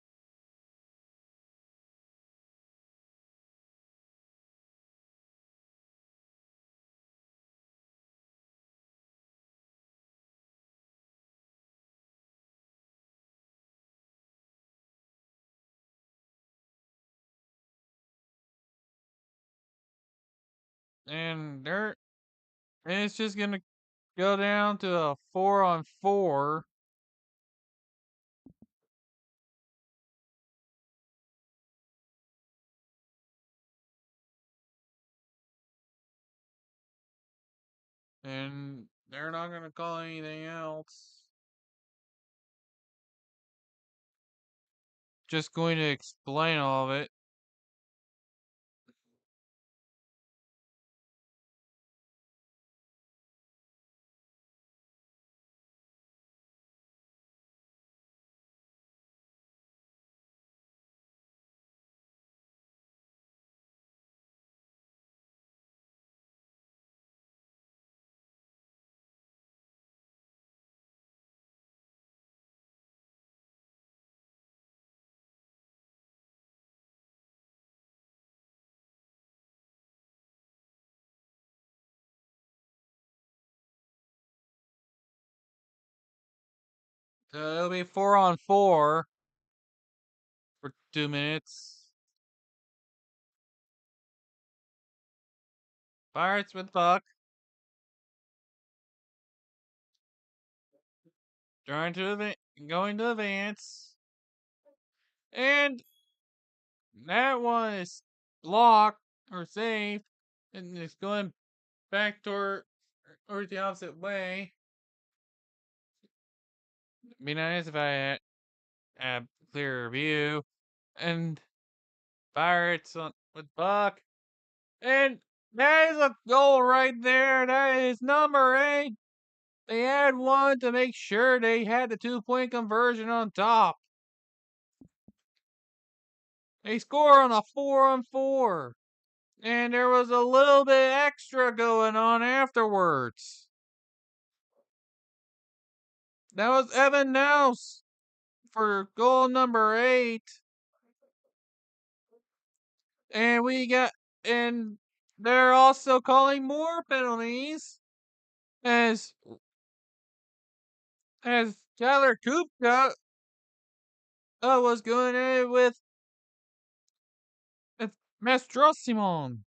And it's just gonna go down to a 4-on-4. And they're not going to call anything else. Just going to explain all of it. So it'll be 4-on-4 for 2 minutes. Pirates with puck. Trying to going to advance. And that one is blocked or safe. And it's going back toward or the opposite way. It'd be nice if I had a clearer view. And Pirates with puck. And that is a goal right there. That is number 8. They had one to make sure they had the 2-point conversion on top. They score on a 4-on-4. And there was a little bit extra going on afterwards. That was Evan Nouse for goal number 8. And they're also calling more penalties as Tyler Kupka was going in with Mastrosimon.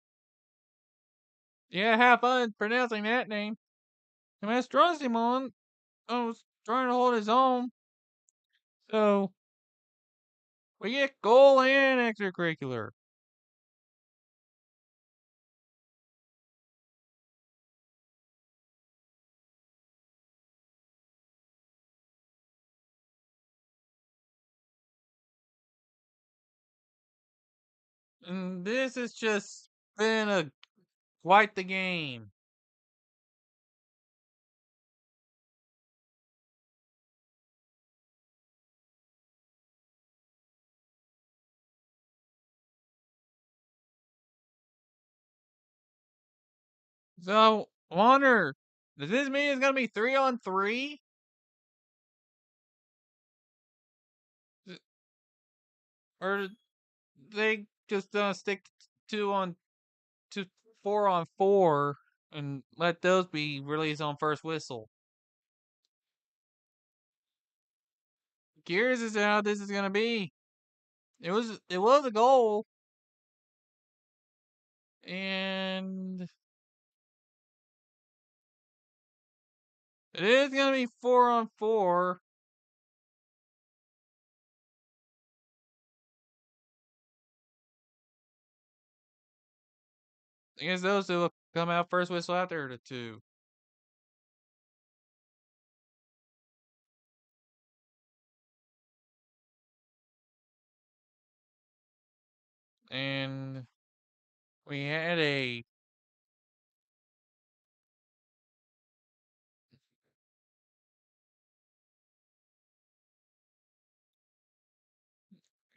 Yeah, have fun pronouncing that name. Mastrosimon was trying to hold his own. So we get goal and extracurricular. And this has just been quite the game. So, wonder, does this mean it's gonna be 3-on-3? Or they just stick 4-on-4 and let those be released on first whistle? Curious as to how this is gonna be. It was a goal, and it is gonna be 4-on-4. I guess those two will come out first whistle after the 2. And we had a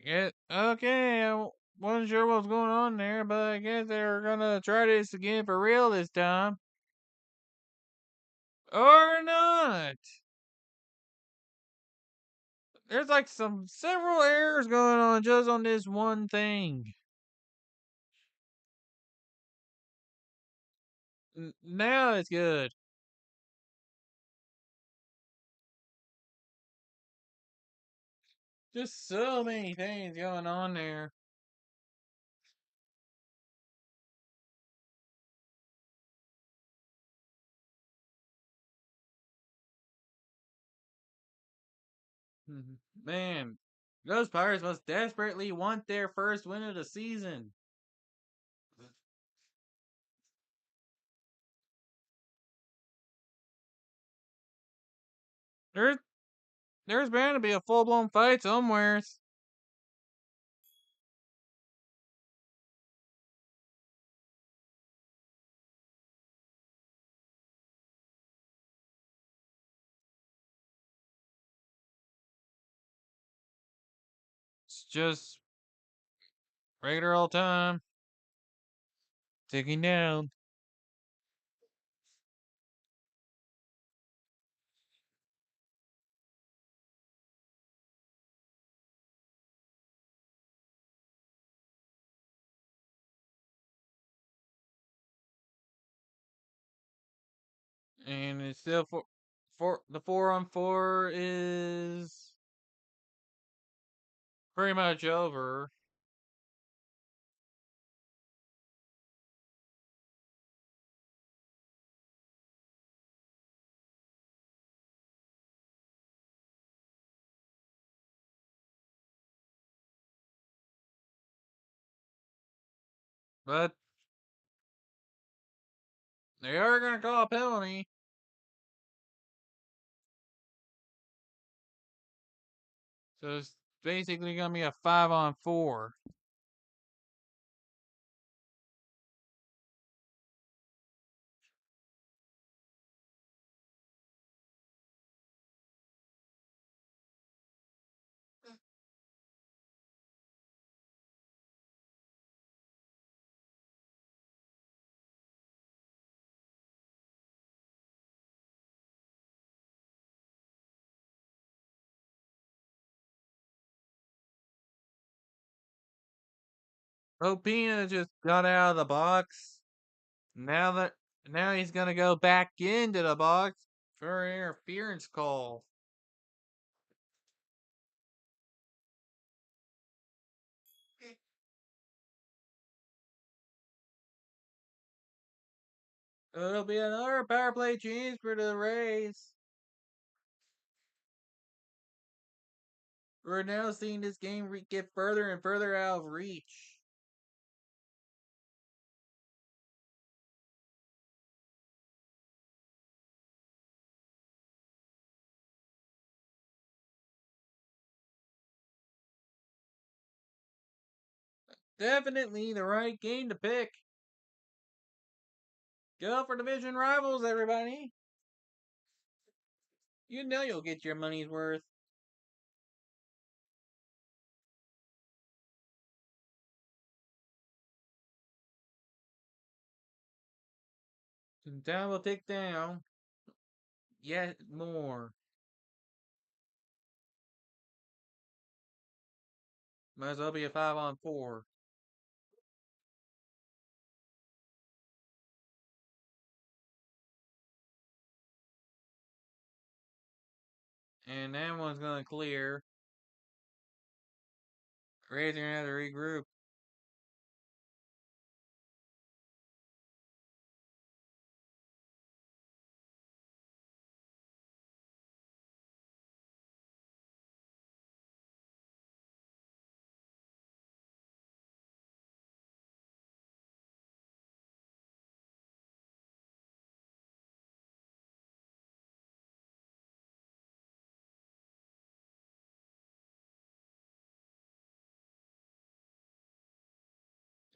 yeah, okay, I wasn't sure what was going on there, but I guess they're gonna try this again for real this time. Or not. There's like several errors going on just on this one thing. Now it's good. Just so many things going on there. Man, those Pirates must desperately want their first win of the season. There's there's bound to be a full blown fight somewhere. It's just regular old time ticking down. And it's still for the 4-on-4 is pretty much over. But they are gonna call a penalty. So it's basically gonna be a 5-on-4. Opina just got out of the box. Now that now he's gonna go back into the box for an interference call. It'll be another power play change for the Rays. We're now seeing this game get further and further out of reach. Definitely the right game to pick. Go for division rivals, everybody. You know you'll get your money's worth. And time will tick down yet more. Might as well be a 5-on-4. And that one's gonna clear. Rays are gonna have to regroup.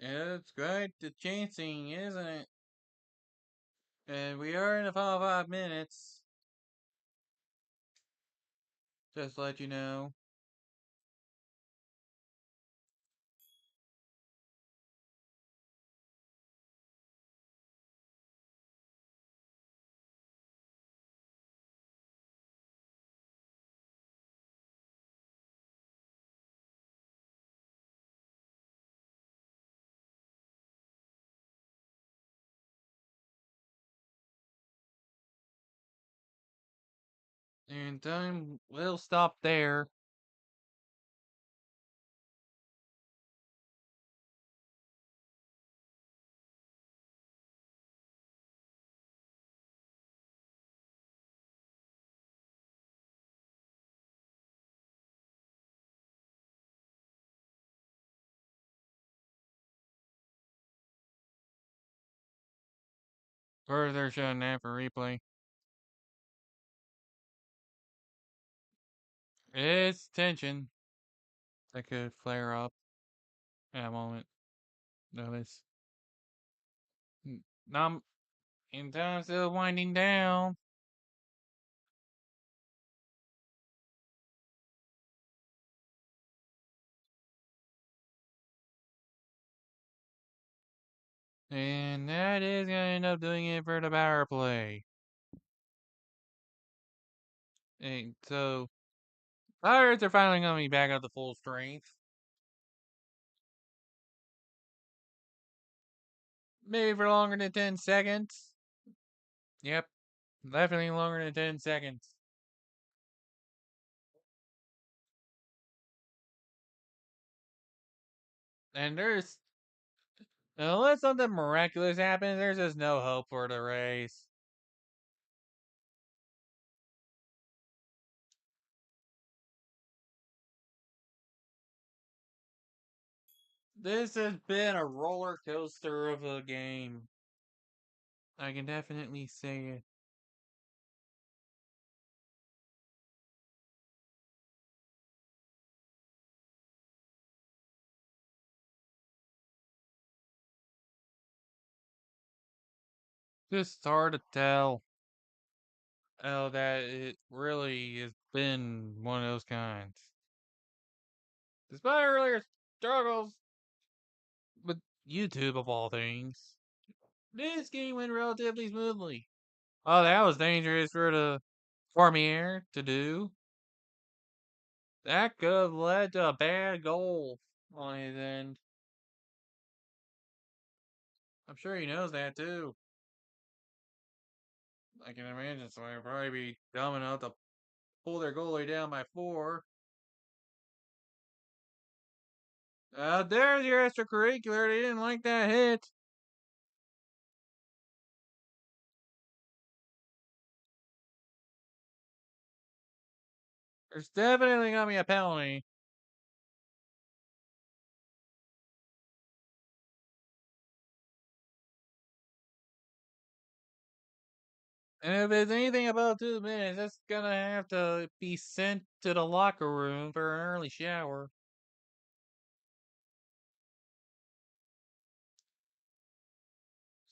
It's quite the chancing, isn't it? And we are in the final 5 minutes. Just to let you know. And time will stop there. Further showing that for replay. It's tension that could flare up at a moment notice. Now, in time still winding down. And that is going to end up doing it for the power play. And so, Pirates are finally going to be back up to full strength. Maybe for longer than 10 seconds. Yep, definitely longer than 10 seconds. And unless something miraculous happens, there's just no hope for the Rays. This has been a roller coaster of a game. I can definitely say it. Just hard to tell. Oh, that it really has been one of those kinds. Despite earlier struggles with YouTube of all things, this game went relatively smoothly. Oh, that was dangerous for the Cormier to do. That could have led to a bad goal on his end. I'm sure he knows that too. I can imagine, so I'd probably be dumb enough to pull their goalie down by 4. There's your extracurricular. They didn't like that hit. There's definitely gonna be a penalty. And if it's anything above 2 minutes, that's gonna have to be sent to the locker room for an early shower.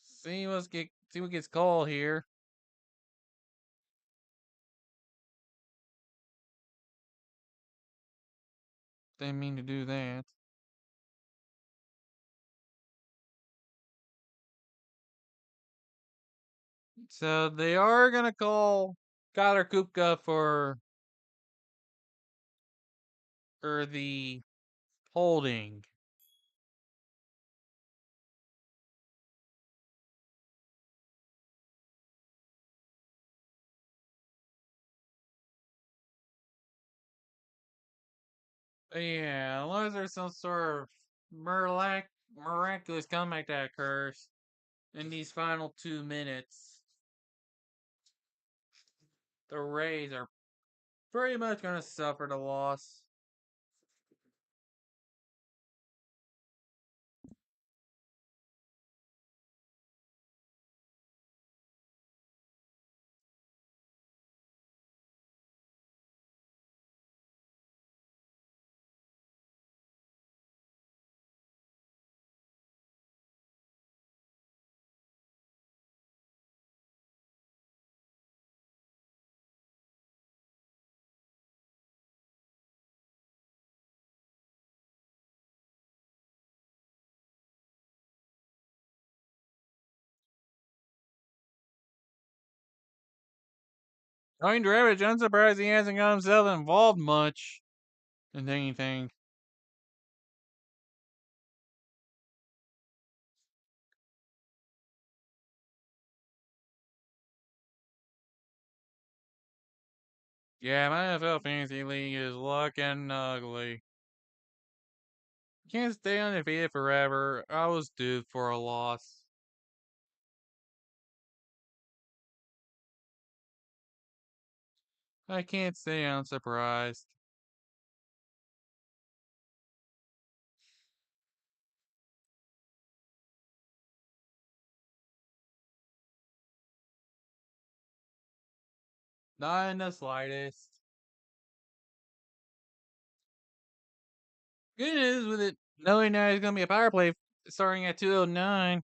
See what gets called here. Didn't mean to do that. So they are gonna call Kyler Kupka for the holding. Yeah, unless there's some sort of miraculous comeback that occurs in these final 2 minutes, the Rays are pretty much gonna suffer the loss. Going to Ravage, I'm surprised he hasn't got himself involved much in anything. Yeah, my NFL Fantasy League is looking ugly. Can't stay undefeated forever. I was due for a loss. I can't stay unsurprised. Not in the slightest. Good news with it knowing that it's gonna be a power play starting at 2:09.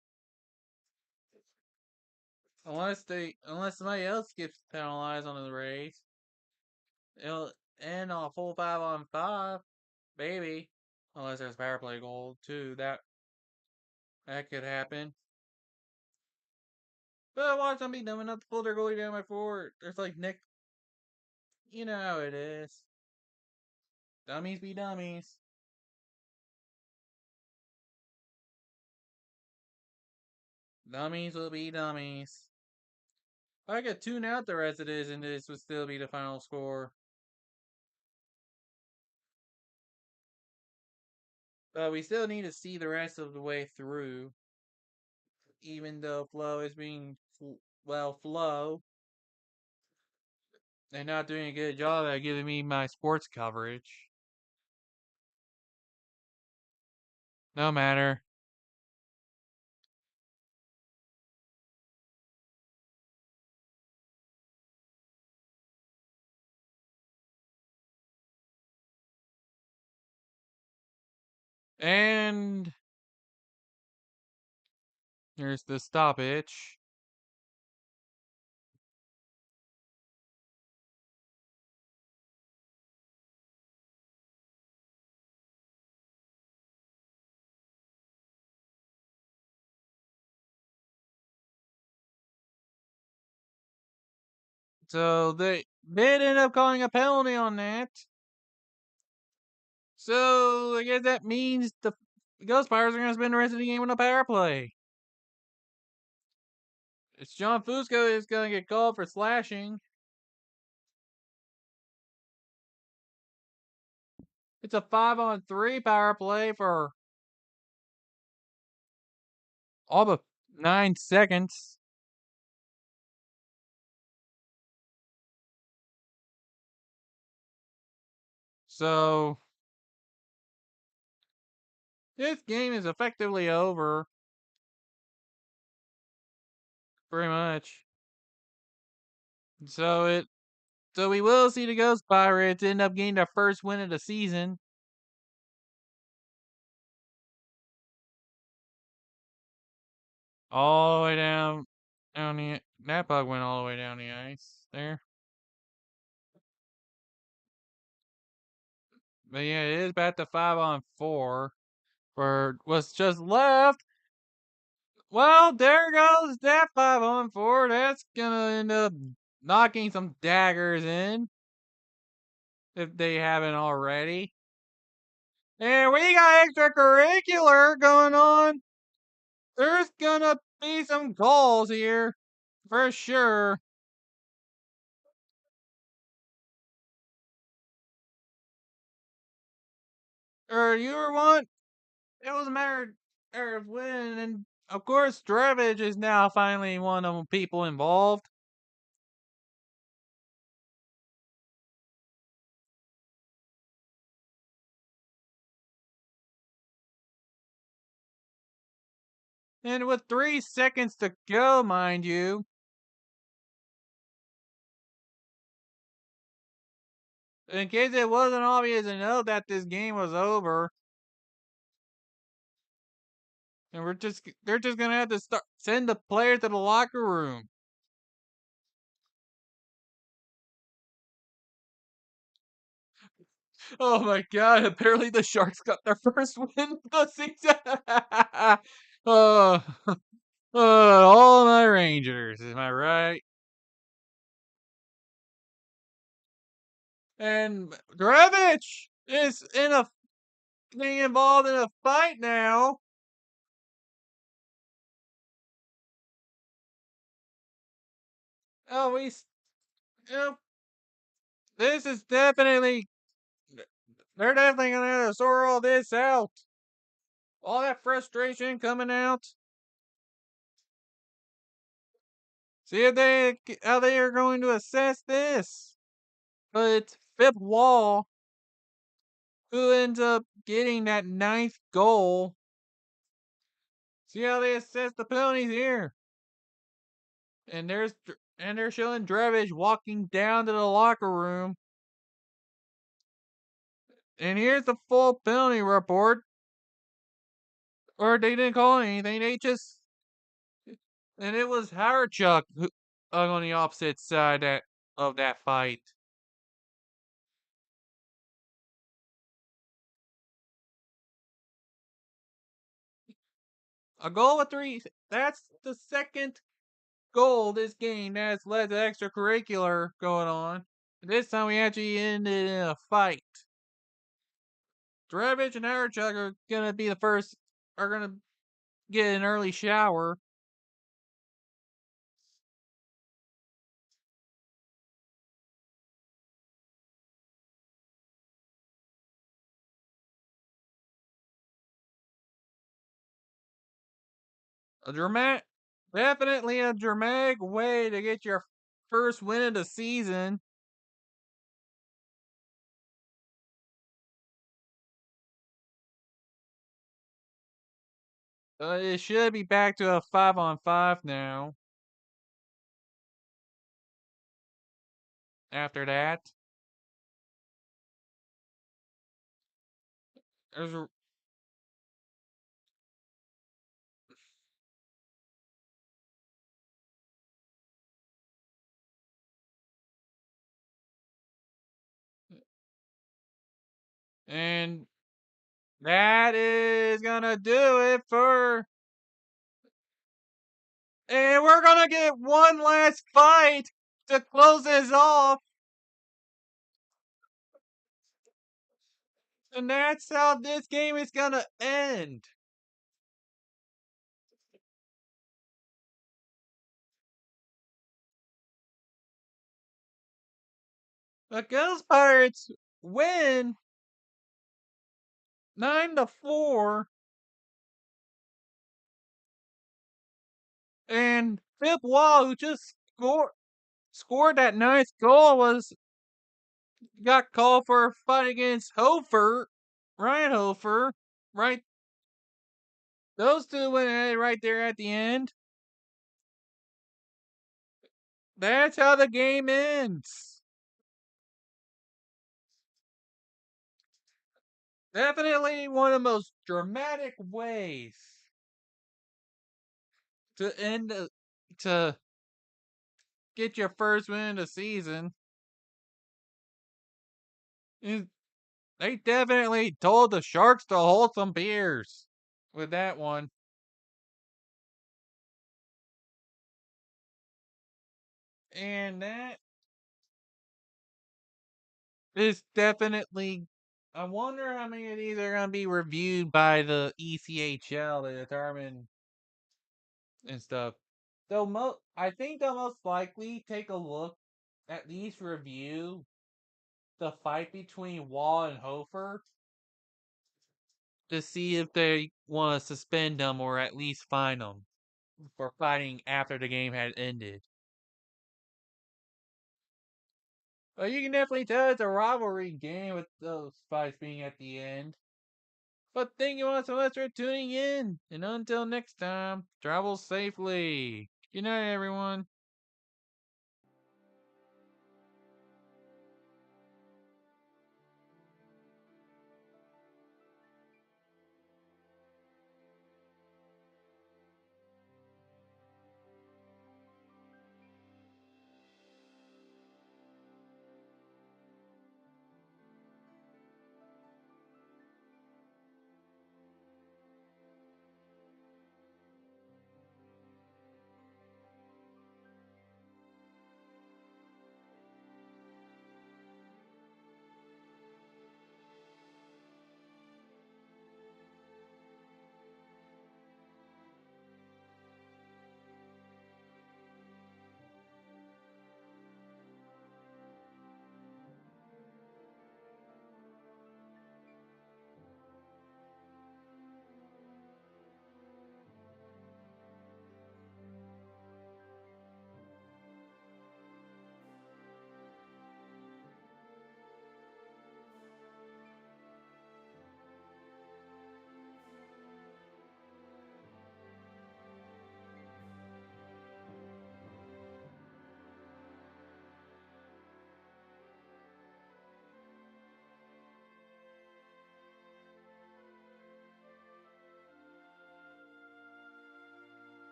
Unless somebody else gets penalized on the race, it'll end on a full 5-on-5, maybe. Unless there's power play goal too, that could happen. But watch them be dumb enough to pull their goalie down by 4. There's like Nick, you know how it is. Dummies be dummies. Dummies will be dummies. If I could tune out the rest of this and this would still be the final score. But we still need to see the rest of the way through. Even though Flo is being, Flo, they're not doing a good job at giving me my sports coverage. No matter. And there's the stoppage. So they did end up calling a penalty on that. So I guess that means the Ghost Pirates are going to spend the rest of the game on a power play. It's John Fusco is going to get called for slashing. It's a 5-on-3 power play for all but 9 seconds. So this game is effectively over. Pretty much. So we will see the Ghost Pirates end up getting their first win of the season. All the way down that puck went all the way down the ice there. But yeah, it is back to 5-on-4 for what's just left. Well, there goes that 5-on-4. That's gonna end up knocking some daggers in if they haven't already. And we got extracurricular going on. There's gonna be some goals here for sure. Or you were one. It was a matter of when, and of course, Drevage is now finally one of the people involved. And with 3 seconds to go, mind you, in case it wasn't obvious enough that this game was over, and they're just gonna have to send the players to the locker room. Oh my god, apparently the Sharks got their first win of the season. Oh, all my Rangers, am I right? And Drevich is being involved in a fight now. Oh, you know, this is definitely, they're definitely gonna have to sort all this out. All that frustration coming out. See how they are going to assess this. But it's Fifth Wall who ends up getting that 9th goal. See how they assess the penalties here. And they're showing Drevich walking down to the locker room. And here's the full penalty report. Or they didn't call anything. They just. And it was Howardchuck who on the opposite side of that fight. A goal of three. That's the second goal this game that's led to extracurricular going on. This time we actually ended in a fight. Dravich and Howardchuck are gonna be the first. Are gonna get an early shower. A dramatic, definitely a dramatic way to get your first win of the season. It should be back to a 5-on-5 now. After that, there's and that is gonna do it for. And we're gonna get one last fight to close this off. And that's how this game is gonna end. The Ghost Pirates win 9-4. And Pip Wall, who just scored that ninth goal, was got called for a fight against Hofer, Ryan Hofer. Right, those two went at it right there at the end. That's how the game ends. Definitely one of the most dramatic ways to to get your first win of the season. And they definitely told the Sharks to hold some beers with that one. And that is definitely. I wonder how many of these are going to be reviewed by the ECHL to determine and stuff. So I think they'll most likely take a look, at least review the fight between Wall and Hofer to see if they want to suspend them or at least fine them for fighting after the game had ended. But you can definitely tell it's a rivalry game with those fights being at the end. But thank you all so much for tuning in. And until next time, travel safely. Good night, everyone.